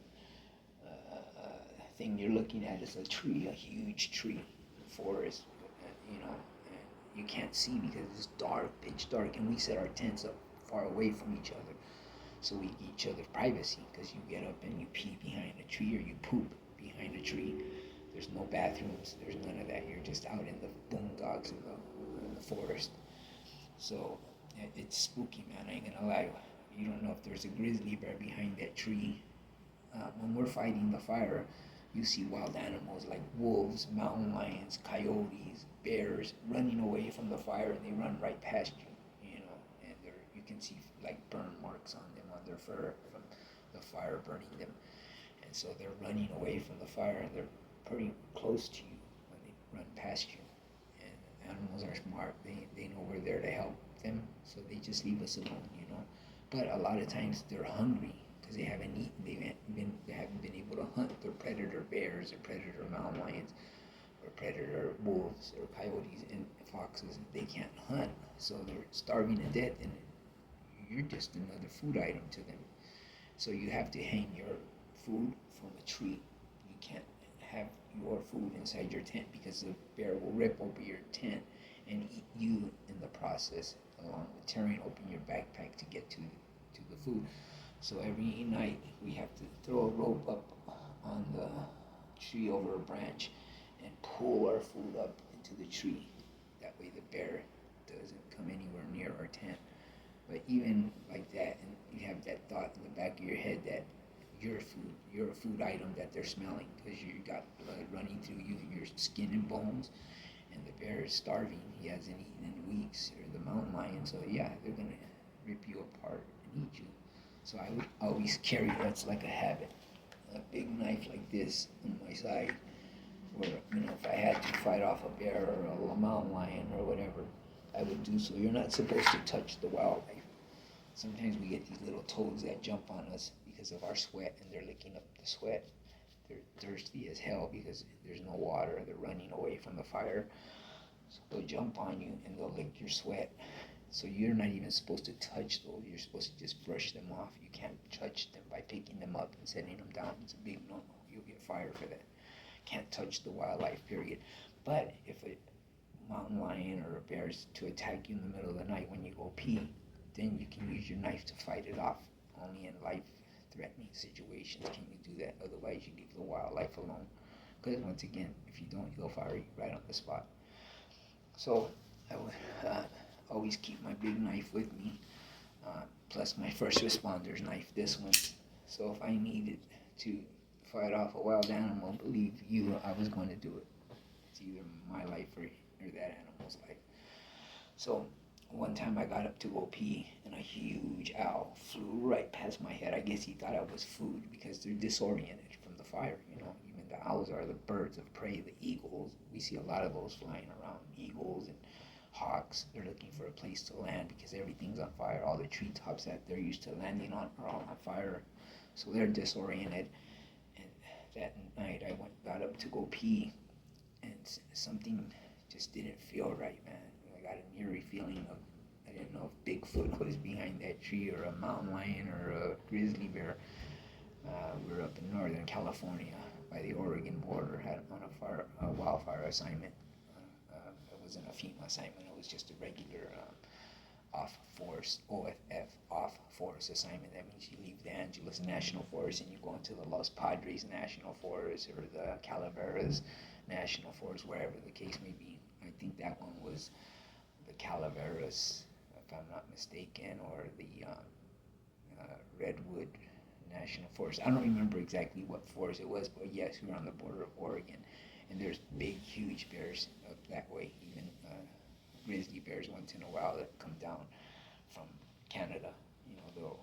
thing you're looking at is a tree, a huge tree, forest, and you can't see because it's dark, pitch dark, and we set our tents up far away from each other, so we give each other privacy, because you get up and you pee behind a tree or you poop behind a tree. There's no bathrooms, there's none of that. You're just out in the boondocks in the forest. So it's spooky, man. I ain't gonna lie. You don't know if there's a grizzly bear behind that tree. When we're fighting the fire, you see wild animals like wolves, mountain lions, coyotes, bears running away from the fire, and they run right past you. And you can see like burn marks on them, on their fur, from the fire burning them. And so they're running away from the fire, and they're pretty close to you when they run past you. And animals are smart. They know we're there to help them, so they just leave us alone, But a lot of times they're hungry because they haven't eaten. They haven't been able to hunt their predator bears or predator mountain lions or predator wolves or coyotes and foxes. They can't hunt, so they're starving to death, and you're just another food item to them. So you have to hang your food from a tree. You can't have your food inside your tent, because the bear will rip open your tent and eat you in the process, along with tearing open your backpack to get to the food. So every night we have to throw a rope up on the tree over a branch and pull our food up into the tree. That way the bear doesn't come anywhere near our tent. But even like that, and you have that thought in the back of your head that you're a food item that they're smelling, because you got blood running through you, your skin and bones, and the bear is starving. He hasn't eaten in weeks, or the mountain lion. So yeah, they're gonna rip you apart and eat you. So I would always carry, that's like a habit, a big knife like this on my side, where if I had to fight off a bear or a mountain lion or whatever, I would do so. You're not supposed to touch the wildlife. Sometimes we get these little toads that jump on us because of our sweat, and they're licking up the sweat. They're thirsty as hell because there's no water. They're running away from the fire. So they'll jump on you and they'll lick your sweat. So you're not even supposed to touch those. You're supposed to just brush them off. You can't touch them by picking them up and setting them down. It's a big no-no. You'll get fired for that. Can't touch the wildlife, period. But if a mountain lion or a bear is to attack you in the middle of the night when you go pee, then you can use your knife to fight it off. Only in life-threatening situations can you do that. Otherwise, you leave the wildlife alone. Because once again, if you don't, they'll fire you right on the spot. So I would always keep my big knife with me, plus my first responder's knife, this one. So if I needed to fight off a wild animal, believe you, I was going to do it. It's either my life or that animal's life. So one time I got up to go pee, and a huge owl flew right past my head. I guess he thought I was food because they're disoriented from the fire. Even the owls are the birds of prey, the eagles. We see a lot of those flying around, eagles and hawks. They're looking for a place to land because everything's on fire. All the treetops that they're used to landing on are all on fire. So they're disoriented. And that night I got up to go pee, and something just didn't feel right, man. I got an eerie feeling of, I didn't know if Bigfoot was behind that tree or a mountain lion or a grizzly bear. We were up in Northern California by the Oregon border, had on a wildfire assignment. It wasn't a FEMA assignment, it was just a regular off-forest, OFF, off-forest assignment. That means you leave the Angeles National Forest and you go into the Los Padres National Forest or the Calaveras National Forest, wherever the case may be. I think that one was the Calaveras, if I'm not mistaken, or the Redwood National Forest. I don't remember exactly what forest it was, but yes, we were on the border of Oregon, and there's big, huge bears up that way, even grizzly bears once in a while that come down from Canada. They'll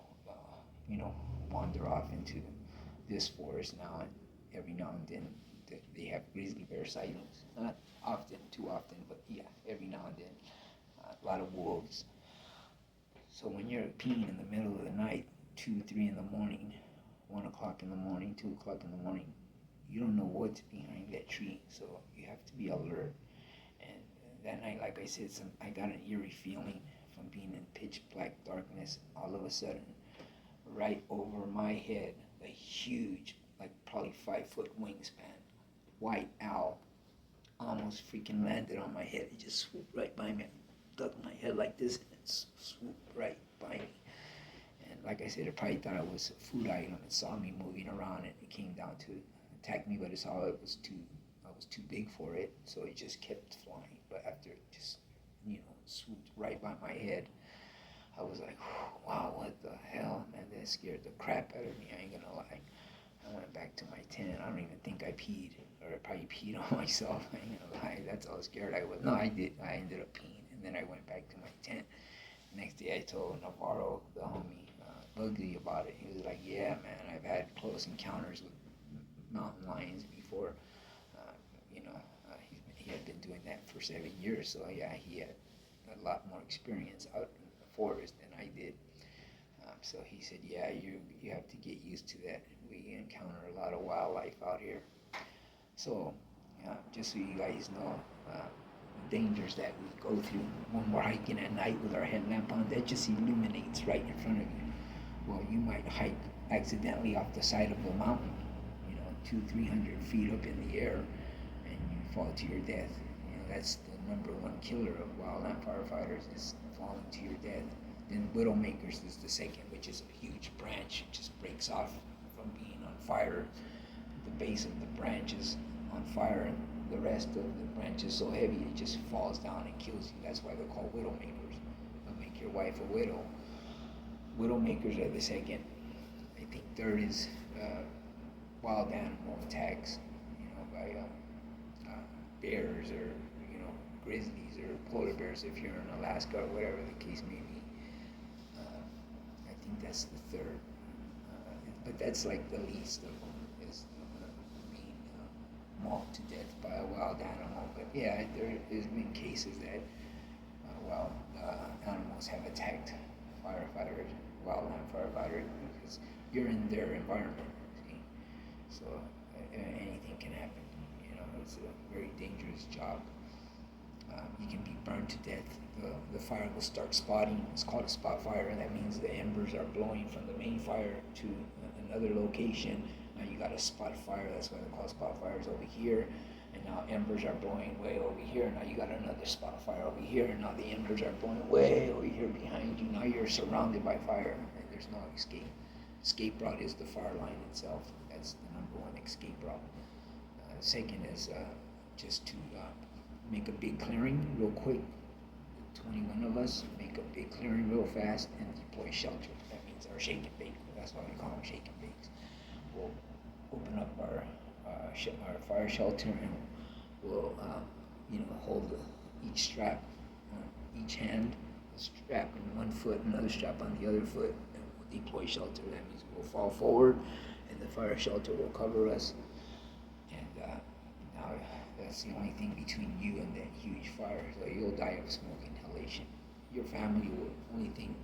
wander off into this forest now, and every now and then they have grizzly bear sightings. Not often, too often, but yeah, every now and then. A lot of wolves. So when you're peeing in the middle of the night, 2, 3 in the morning, 1 o'clock in the morning, 2 o'clock in the morning, you don't know what's behind that tree, so you have to be alert. And that night, like I said, I got an eerie feeling from being in pitch black darkness. All of a sudden, right over my head, a huge, like probably 5-foot wingspan, white owl almost freaking landed on my head. It just swooped right by me. I ducked my head like this, and it swooped right by me. And like I said, it probably thought I was a food item. It saw me moving around, and it came down to attack me, but it saw I was too big for it, so it just kept flying. But after it just, swooped right by my head, I was like, wow, what the hell, man? That scared the crap out of me, I ain't gonna lie. I went back to my tent. I don't even think I peed, or I probably peed on myself. I ain't gonna lie, that's how scared I was. No, I did. I ended up peeing, and then I went back to my tent. Next day I told Navarro, the homie, Bugsy, about it. He was like, yeah, man, I've had close encounters with mountain lions before. He had been doing that for 7 years, so yeah, he had a lot more experience out in the forest than I did. So he said, yeah, you have to get used to that. We encounter a lot of wildlife out here. So just so you guys know, the dangers that we go through when we're hiking at night with our headlamp on, that just illuminates right in front of you. Well, you might hike accidentally off the side of the mountain, 200-300 feet up in the air, and you fall to your death. That's the number one killer of wildland firefighters, is falling to your death. Then Widowmakers is the second, which is a huge branch. It just breaks off from being on fire. The base of the branch is on fire, and the rest of the branch is so heavy it just falls down and kills you. That's why they're called Widowmakers. They'll make your wife a widow. Widowmakers are the second. I think third is wild animal attacks, by bears or grizzlies or polar bears if you're in Alaska or whatever the case may be. I think that's the third, but that's like the least of them, is being mauled to death by a wild animal. But yeah, there's been cases that wild animals have attacked firefighters, wildland firefighters, because you're in their environment. See? So anything can happen. It's a very dangerous job. You can be burned to death. The fire will start spotting. It's called a spot fire, and that means the embers are blowing from the main fire to another location. Now you got a spot fire. That's why they're called spot fires over here. And now embers are blowing way over here. Now you got another spot fire over here. And now the embers are blowing way over here behind you. Now you're surrounded by fire, and there's no escape. Escape route is the fire line itself. That's the number one escape route. Second is just to make a big clearing real quick. 21 of us make a big clearing real fast and deploy shelter. That means our shake and bake. That's why we call them shake and bakes. We'll open up our fire shelter and we'll hold each strap on each hand, a strap in one foot, another strap on the other foot, and we'll deploy shelter. That means we'll fall forward and the fire shelter will cover us. And now that's the only thing between you and that huge fire. So you'll die of smoke inhalation. Your family will, only thing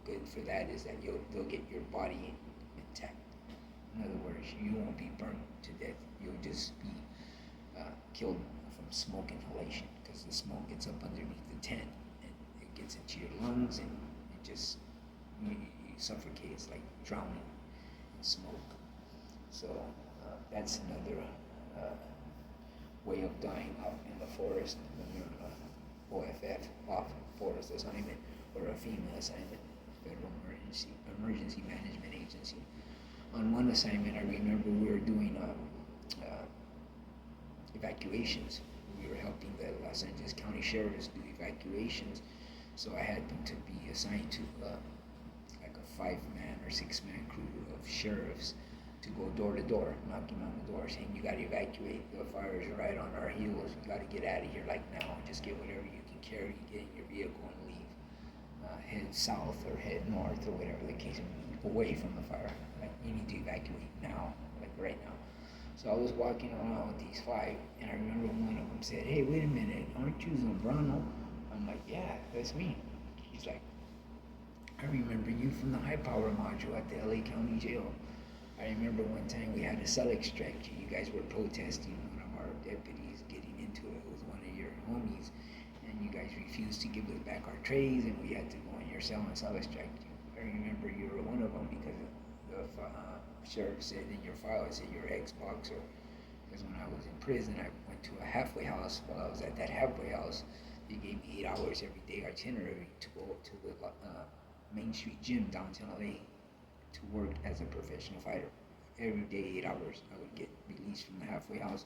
good for that is that they'll get your body intact. In other words, you won't be burned to death. You'll just be killed from smoke inhalation because the smoke gets up underneath the tent and it gets into your lungs and it just, you suffocate. It's like drowning in smoke. So that's another way of dying out in the forest when you're on a OFF, off forest assignment, or a FEMA assignment, Federal Emergency Management Agency. On one assignment, I remember we were doing evacuations. We were helping the Los Angeles County Sheriffs do evacuations. So I happened to be assigned to like a 5-man or 6-man crew of sheriffs to go door to door, knocking on the door, saying, you gotta evacuate, the fire is right on our heels, you gotta get out of here like now, just get whatever you can carry, get in your vehicle and leave. Head south or head north or whatever the case, away from the fire. Like, you need to evacuate now, like right now. So I was walking around with these 5, and I remember one of them said, hey, wait a minute, aren't you Zambrano? I'm like, yeah, that's me. He's like, I remember you from the high power module at the LA County Jail. I remember one time we had a cell extraction. You guys were protesting one of our deputies getting into it with one of your homies, and you guys refused to give us back our trays, and we had to go in your cell and cell extract you. I remember you were one of them because the sheriff said in your file, it said you're ex-boxer. Because when I was in prison, I went to a halfway house. While I was at that halfway house, they gave me 8 hours every day itinerary to go to the Main Street gym downtown LA to work as a professional fighter. Every day, 8 hours, I would get released from the halfway house,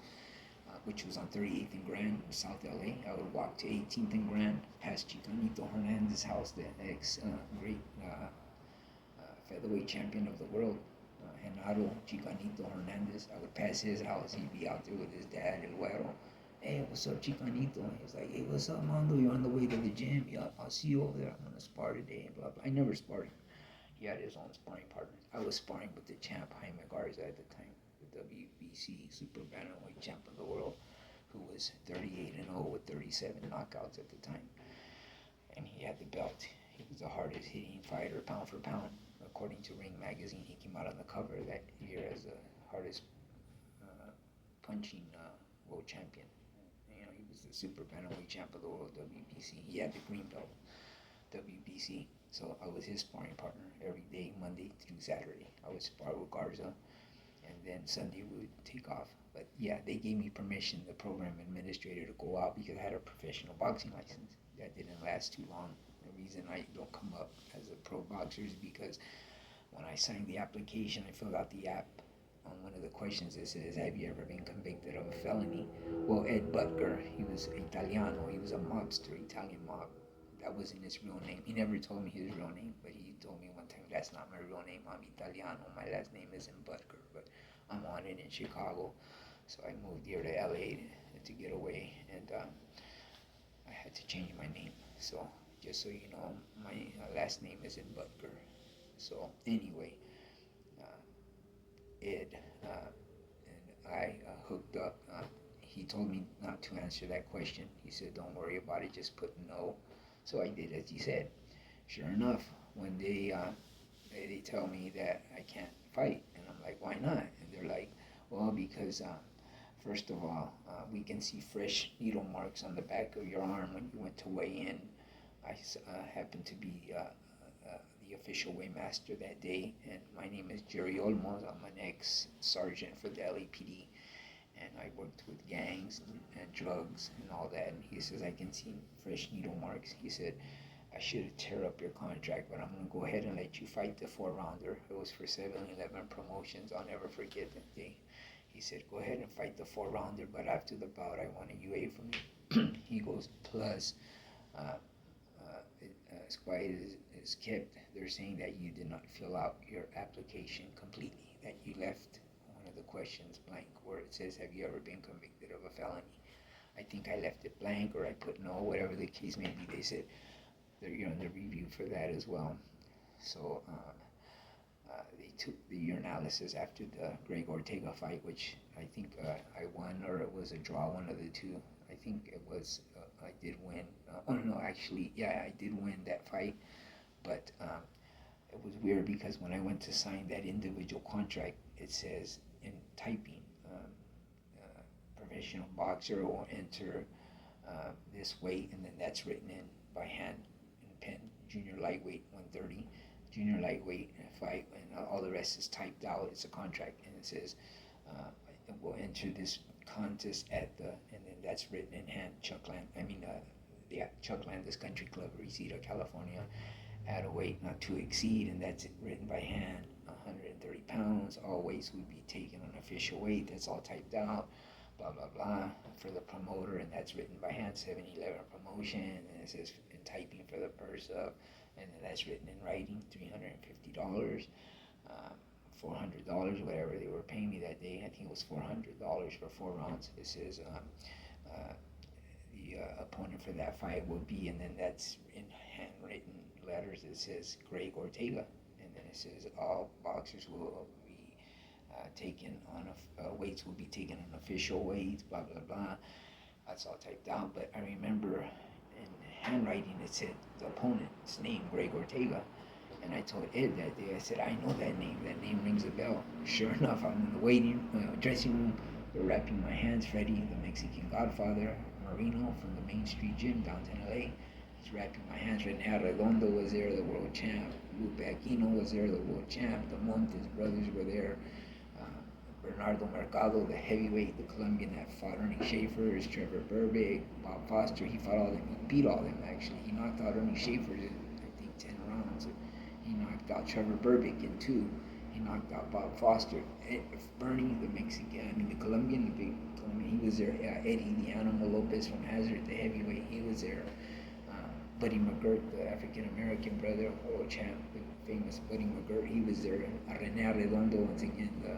which was on 38th and Grand in South LA. I would walk to 18th and Grand, past Chicanito Hernandez's house, the great featherweight champion of the world, Genaro Chicanito Hernandez. I would pass his house. He'd be out there with his dad, El Güero. Hey, what's up, Chicanito? He was like, hey, what's up, Mondo? You're on the way to the gym. Yeah, I'll see you over there. I'm going to spar today, and blah, blah. I never sparred. He had his own sparring partner. I was sparring with the champ, Jaime Garza, at the time, the WBC super bantamweight champ of the world, who was 38-0 with 37 knockouts at the time. And he had the belt. He was the hardest hitting fighter, pound for pound. According to Ring Magazine, he came out on the cover that year as the hardest punching world champion. You know, he was the super bantamweight champ of the world, WBC. He had the green belt, WBC. So I was his sparring partner every day, Monday through Saturday. I would spar with Garza, and then Sunday we would take off. But yeah, they gave me permission, the program administrator, to go out because I had a professional boxing license. That didn't last too long. The reason I don't come up as a pro boxer is because when I signed the application, I filled out the app. On one of the questions it says, have you ever been convicted of a felony? Well, Ed Butker, he was Italiano, he was a mobster, Italian mob. That wasn't his real name. He never told me his real name, but he told me one time, that's not my real name, I'm Italiano, my last name isn't Butker, but I'm wanted in Chicago. So I moved here to LA to get away, and I had to change my name. So just so you know, my last name isn't Butker. So anyway, Ed and I hooked up. He told me not to answer that question. He said, don't worry about it, just put no. So I did as he said. Sure enough, one day they tell me that I can't fight. And I'm like, why not? And they're like, well, because first of all, we can see fresh needle marks on the back of your arm when you went to weigh in. I happened to be the official weighmaster that day, and my name is Jerry Olmos. I'm an ex-sergeant for the LAPD, and I worked with gangs and drugs and all that. And he says, I can see fresh needle marks. He said, I should tear up your contract, but I'm going to go ahead and let you fight the 4-rounder. It was for 7-11 promotions. I'll never forget that day. He said, go ahead and fight the 4 rounder, but after the bout, I want a UA from you. He goes, plus, uh, as quiet as kept, they're saying that you did not fill out your application completely, that you left one of the questions blank where it says, have you ever been convicted of a felony? I think I left it blank or I put no, whatever the case may be. They said they're on the review for that as well. So they took the urinalysis after the Greg Ortega fight, which I think I won, or it was a draw, one of the two. I think it was, I did win. Oh no, actually, yeah, I did win that fight, but it was weird because when I went to sign that individual contract, it says in typing, professional boxer will enter this weight, and then that's written in by hand in pen, junior lightweight 130, junior lightweight fight, and all the rest is typed out. It's a contract, and it says we'll enter this contest at the, and then that's written in hand, Chuck Landis Country Club, Reseda, California, at a weight not to exceed, and that's written by hand, 130 pounds. All weights would be taken on official weight. That's all typed out. Blah blah blah for the promoter, and that's written by hand. 7-Eleven promotion, and it says in typing for the purse up, and then that's written in writing. $350, $400, whatever they were paying me that day. I think it was $400 for 4 rounds. It says the opponent for that fight will be, and then that's in handwritten letters. It says Greg Ortega, and then it says all boxers will be taken on weights will be taken on official weights. Blah blah blah. That's all typed out. But I remember in handwriting it said the opponent's name, Greg Ortega. And I told Ed that day, I said, I know that name. That name rings a bell. Sure enough, I'm in the dressing room. They're wrapping my hands. Freddie, the Mexican Godfather, Marino from the Main Street Gym downtown LA. He's wrapping my hands. René Redondo was there, the world champ. Lupe Aquino was there, the world champ. The Montes brothers were there. Bernardo Mercado, the heavyweight, the Colombian that fought Ernie Schaefer, Trevor Berbick, Bob Foster. He fought all them. He beat all them, actually. He knocked out Ernie Schaefer in, I think, 10 rounds. He knocked out Trevor Berbick in 2. He knocked out Bob Foster. Bernie, the Mexican, the Colombian, the big Colombian, he was there. Eddie, the Animal Lopez from Hazard, the heavyweight, he was there. Buddy McGirt, the African American brother, world champ, the famous Buddy McGirt, he was there. René Redondo, once again, the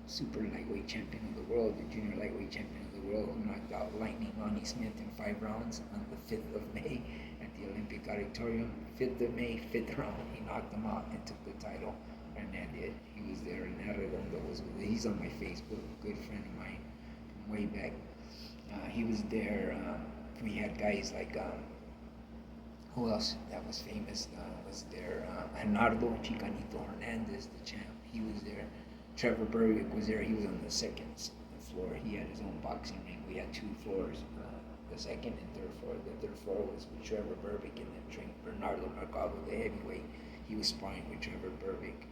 super lightweight champion of the world, the junior lightweight champion of the world, who knocked out Lightning Ronnie Smith in 5 rounds on the 5th of May at the Olympic Auditorium. 5th of May, 5th round, he knocked him out and took the title. René did. He was there, and Redondo was with it. He's on my Facebook, a good friend of mine from way back. He was there. We had guys like, who else that was famous was there? Bernardo Chicanito Hernandez, the champ, he was there. Trevor Berbick was there. He was on the second floor. He had his own boxing ring. We had 2 floors, the second and third floor. The third floor was with Trevor Berbick, and then Bernardo Mercado, the heavyweight. He was sparring with Trevor Berbick.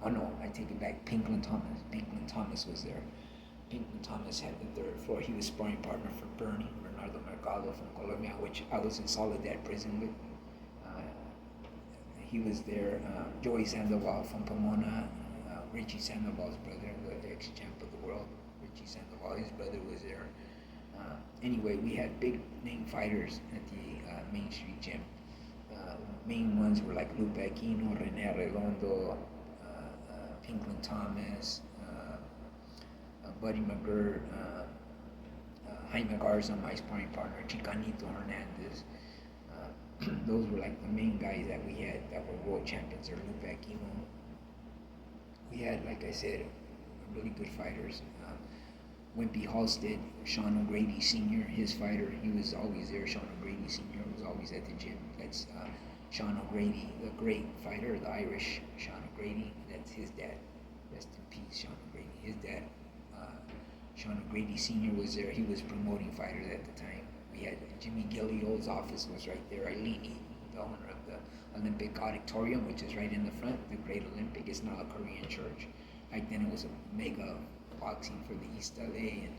Oh no, I take it back. Pinklin Thomas was there. Pinklin Thomas had the 3rd floor. He was sparring partner for Bernie, Bernardo Mercado from Colombia, which I was in Soledad prison with. He was there. Joey Sandoval from Pomona. Richie Sandoval's brother, the ex-champ of the world, Richie Sandoval, his brother was there. Anyway, we had big name fighters at the Main Street Gym. Main ones were like Lupe Aquino, René Redondo, Pinklin Thomas, Buddy McGirt, Jaime Garza, my sparring partner, Chicanito Hernandez. Those were like the main guys that we had that were world champions, or Lupe Aquino. We had, like I said, really good fighters. Wimpy Halstead, Sean O'Grady Sr., his fighter, he was always there. Sean O'Grady Sr. was always at the gym. That's Sean O'Grady, the great fighter, the Irish Sean O'Grady. That's his dad. Rest in peace, Sean O'Grady. His dad, Sean O'Grady Sr. was there. He was promoting fighters at the time. We had Jimmy Gillio's office was right there. Ilini, the owner of the Olympic Auditorium, which is right in the front. The Great Olympic is now a Korean church. Back then it was a mega boxing for the East LA and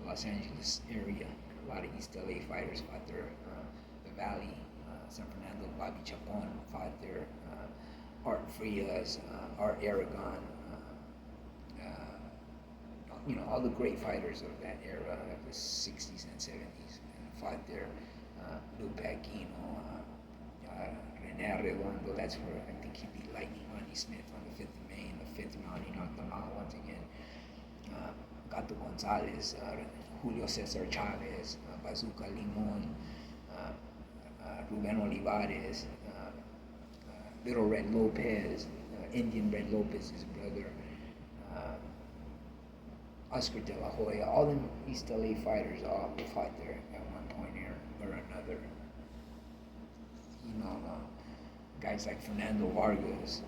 Los Angeles area. A lot of East LA fighters fought there. The Valley, San Fernando, Bobby Chapon fought there. Art Frias, Art Aragon, all the great fighters of that era, of the 60s and 70s, fought there. Lou Pacquiao, Rene Arredondo, that's where I think he beat Lightning Ronnie Smith on the 5th of May. In the 5th round, he knocked him out once again. Gato Gonzalez, Julio Cesar Chavez, Bazooka Limon, Ruben Olivares, Little Red Lopez, Indian Red Lopez's brother, Oscar De La Hoya, all them East LA fighters all fought there at one point or another. Guys like Fernando Vargas.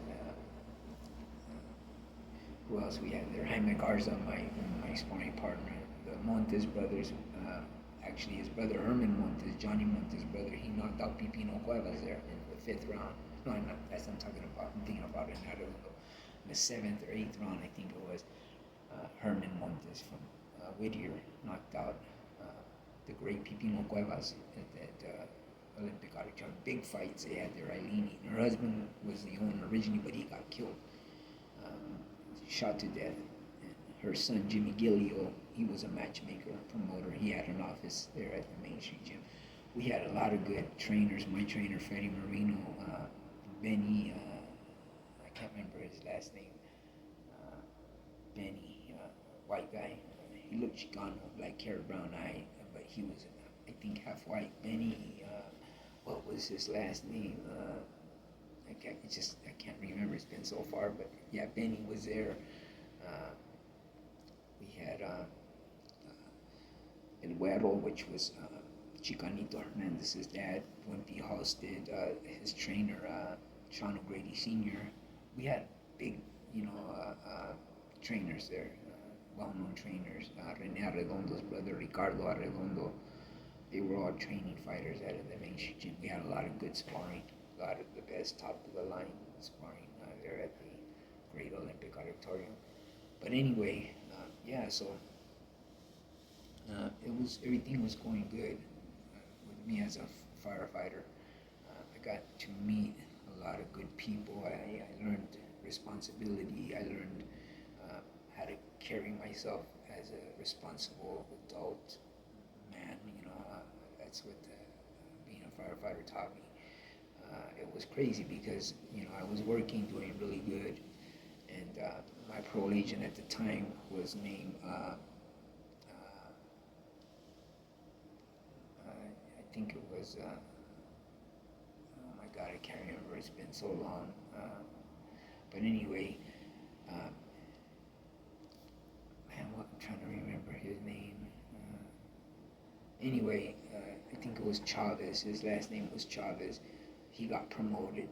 Who else we had there? Jaime Garza, my sparring partner. The Montes brothers. Actually, his brother Herman Montes, Johnny Montes' brother, he knocked out Pipino Cuevas there in the 5th round. No, I'm not. That's what I'm talking about. I'm thinking about it now. In the 7th or 8th round, I think it was. Herman Montes from Whittier knocked out the great Pipino Cuevas at Olympic Auditorium. Big fights they had there. Eileen, her husband was the owner originally, but he got killed, shot to death. And her son Jimmy Gillio, he was a matchmaker, promoter. He had an office there at the Main Street Gym. We had a lot of good trainers. My trainer Freddie Marino, Benny, I can't remember his last name. Benny, white guy. He looked Chicano, black hair, brown eye, but he was, I think, half white. Benny, what was his last name? I can't remember. It's been so far, but yeah, Benny was there. We had El Güero, which was Chicanito Hernandez's dad. Wimpy hosted his trainer, Sean O'Grady Sr. We had big, trainers there, well-known trainers. Rene Arredondo's brother, Ricardo Arredondo. They were all training fighters out of the Main Street Gym. We had a lot of good sparring, a lot of the best top-of-the-line sparring there at the Great Olympic Auditorium. But anyway, so everything was going good with me as a firefighter. I got to meet a lot of good people. I learned responsibility. I learned how to carry myself as a responsible adult man. That's what being a firefighter taught me. It was crazy because I was working, doing really good, and my parole agent at the time was named I think it was oh my God, I can't remember. It's been so long. But anyway, I'm trying to remember his name. Anyway, I think it was Chavez. His last name was Chavez. He got promoted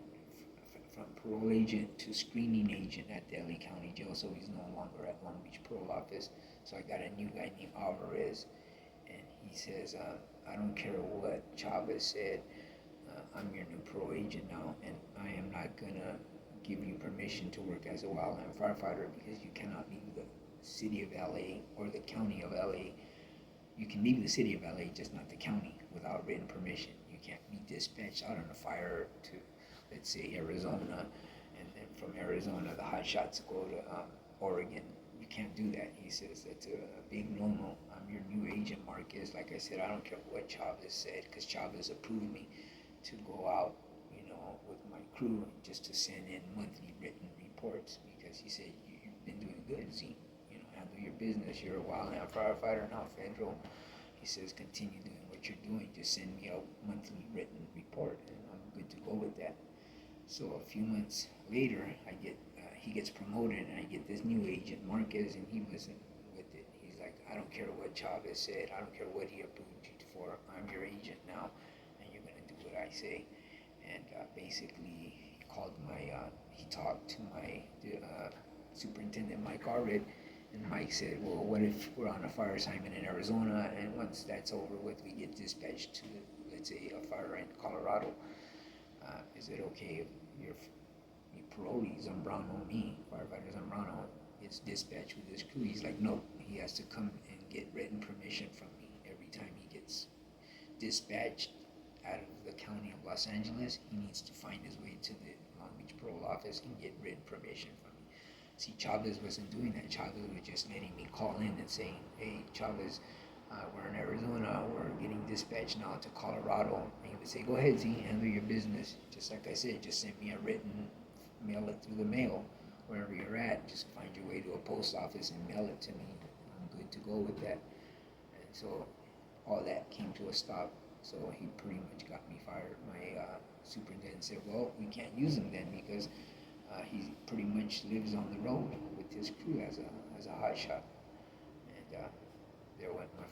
from parole agent to screening agent at the LA County Jail, so he's no longer at Long Beach Parole Office. So I got a new guy named Alvarez, and he says, I don't care what Chavez said, I'm your new parole agent now, and I am not gonna give you permission to work as a wildland firefighter because you cannot leave the city of LA or the county of LA. You can leave the city of LA, just not the county, without written permission. You can't be dispatched out on a fire to, let's say, Arizona, and then from Arizona, the Hotshots go to Oregon. You can't do that. He says that's a big no-no. I'm your new agent, Marquez. Like I said, I don't care what Chavez said, because Chavez approved me to go out, with my crew, just to send in monthly written reports, because he said, you've been doing good, Z. Handle your business. You're a wildland firefighter, now federal. He says, continue doing what you're doing. Just send me a monthly written report, and I'm good to go with that. So a few months later, he gets promoted, and I get this new agent, Marquez, and he wasn't with it. He's like, I don't care what Chavez said. I don't care what he approved you for. I'm your agent now, and you're gonna do what I say. And basically, he talked to my superintendent, Mike Arvid. And Mike said, well, what if we're on a fire assignment in Arizona, and once that's over with, we get dispatched to, let's say, a fire in Colorado? Is it okay if your parolee, Zambrano, firefighter Zambrano, gets dispatched with his crew? He's like, no, he has to come and get written permission from me every time he gets dispatched out of the county of Los Angeles. He needs to find his way to the Long Beach Parole Office and get written permission from me. See, Chavez wasn't doing that. Chavez was just letting me call in and saying, "Hey, Chavez, we're in Arizona. We're getting dispatched now to Colorado." And he would say, "Go ahead, Z, handle your business." Just like I said, just send me a written, mail it through the mail, wherever you're at. Just find your way to a post office and mail it to me. I'm good to go with that. And so all that came to a stop. So he pretty much got me fired. My superintendent said, "Well, we can't use him then because he pretty much lives on the road with his crew as a hotshot." And there went my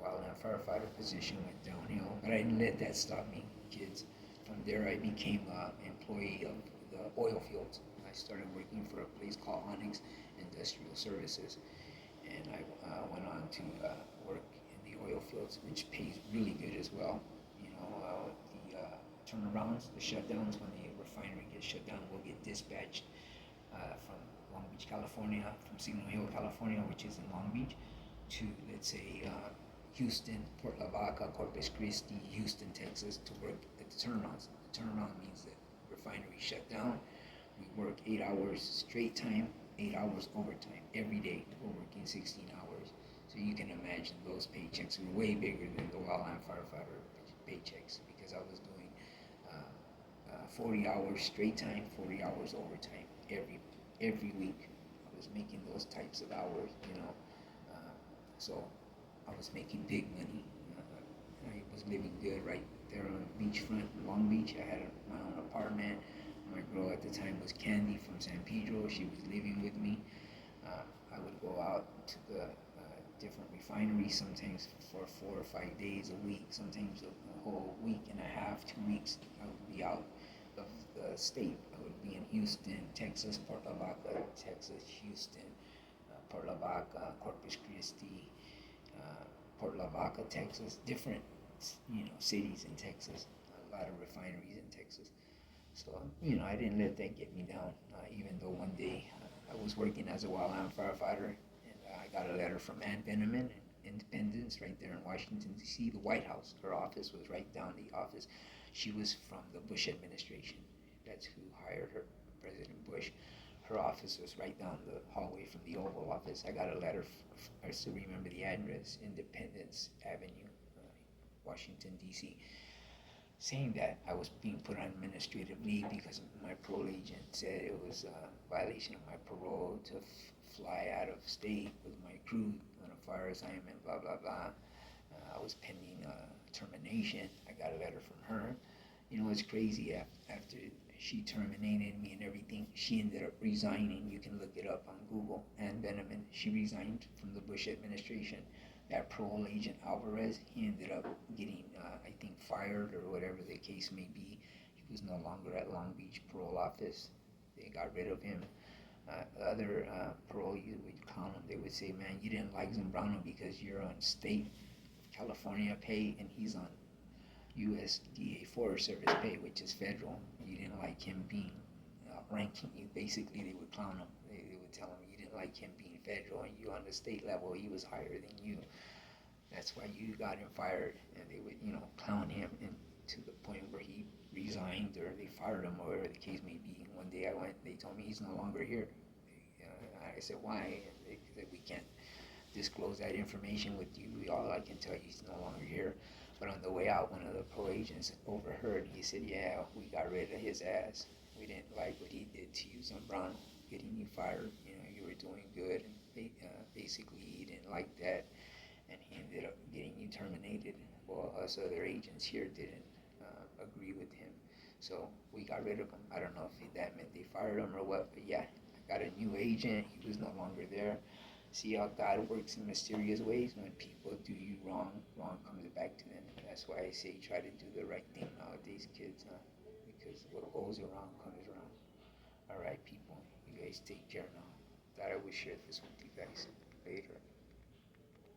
wildland firefighter position went downhill. But I didn't let that stop me, kids. From there, I became an employee of the oil fields. I started working for a place called Onyx Industrial Services, and I went on to work in the oil fields, which pays really good as well. You know, the turnarounds, the shutdowns, when the refinery gets shut down, we'll get dispatched from Long Beach, California, from Signal Hill, California, which is in Long Beach, to, let's say, Houston, Port Lavaca, Corpus Christi, Houston, Texas, to work at the turnarounds. The turnaround means that refinery shut down. We work 8 hours straight time, 8 hours overtime every day. We're working 16 hours. So you can imagine those paychecks were way bigger than the wildland firefighter paychecks, because I was doing 40 hours straight time, 40 hours overtime every week. I was making those types of hours, you know. So I was making big money. I was living good right there on the beachfront in Long Beach. I had my own apartment. My girl at the time was Candy from San Pedro. She was living with me. I would go out to the different refineries sometimes for 4 or 5 days a week, sometimes a whole week and a half, 2 weeks. I would be out of the state. I would be in Houston, Texas, Port Lavaca, Texas, Houston, Port Lavaca, Corpus Christi, Port Lavaca, Texas, different, cities in Texas, a lot of refineries in Texas. So, I didn't let that get me down, even though one day I was working as a wildland firefighter, and I got a letter from Ann Veneman in Independence, right there in Washington, D.C., the White House. Her office was right down the office. She was from the Bush administration. That's who hired her, President Bush. Her office was right down the hallway from the Oval Office. I got a letter, I still remember the address, Independence Avenue, Washington, D.C., saying that I was being put on administrative leave because my parole agent said it was a violation of my parole to fly out of state with my crew on a fire assignment, blah, blah, blah. I was pending termination. I got a letter from her. It's crazy. After she terminated me and everything, she ended up resigning. You can look it up on Google. Ann Veneman, she resigned from the Bush administration. That parole agent Alvarez, he ended up getting, I think, fired or whatever the case may be. He was no longer at Long Beach parole office. They got rid of him. Other parolees would clown him. They would say, "Man, you didn't like Zambrano because you're on state California pay and he's on USDA Forest Service pay, which is federal. You didn't like him being ranking you." Basically, they would clown him. They would tell him you didn't like him being federal and you on the state level, he was higher than you. That's why you got him fired. And they would, clown him, and to the point where he resigned or they fired him or whatever the case may be. One day I went, they told me he's no longer here. I said, "Why?" And they said, "We can't disclose that information with you. All I can tell you, he's no longer here." But on the way out, one of the pro agents overheard. He said, "Yeah, we got rid of his ass. We didn't like what he did to you, Zambrano, getting you fired. You were doing good, and basically he didn't like that, and he ended up getting you terminated. Well, us other agents here didn't agree with him, so we got rid of him." I don't know if that meant they fired him or what, but yeah, I got a new agent. He was no longer there. See how God works in mysterious ways. When people do you wrong, wrong comes back to them. That's why I say try to do the right thing nowadays, kids, because what goes around comes around. All right, people, you guys take care now. Thought I would share this with you guys. Later.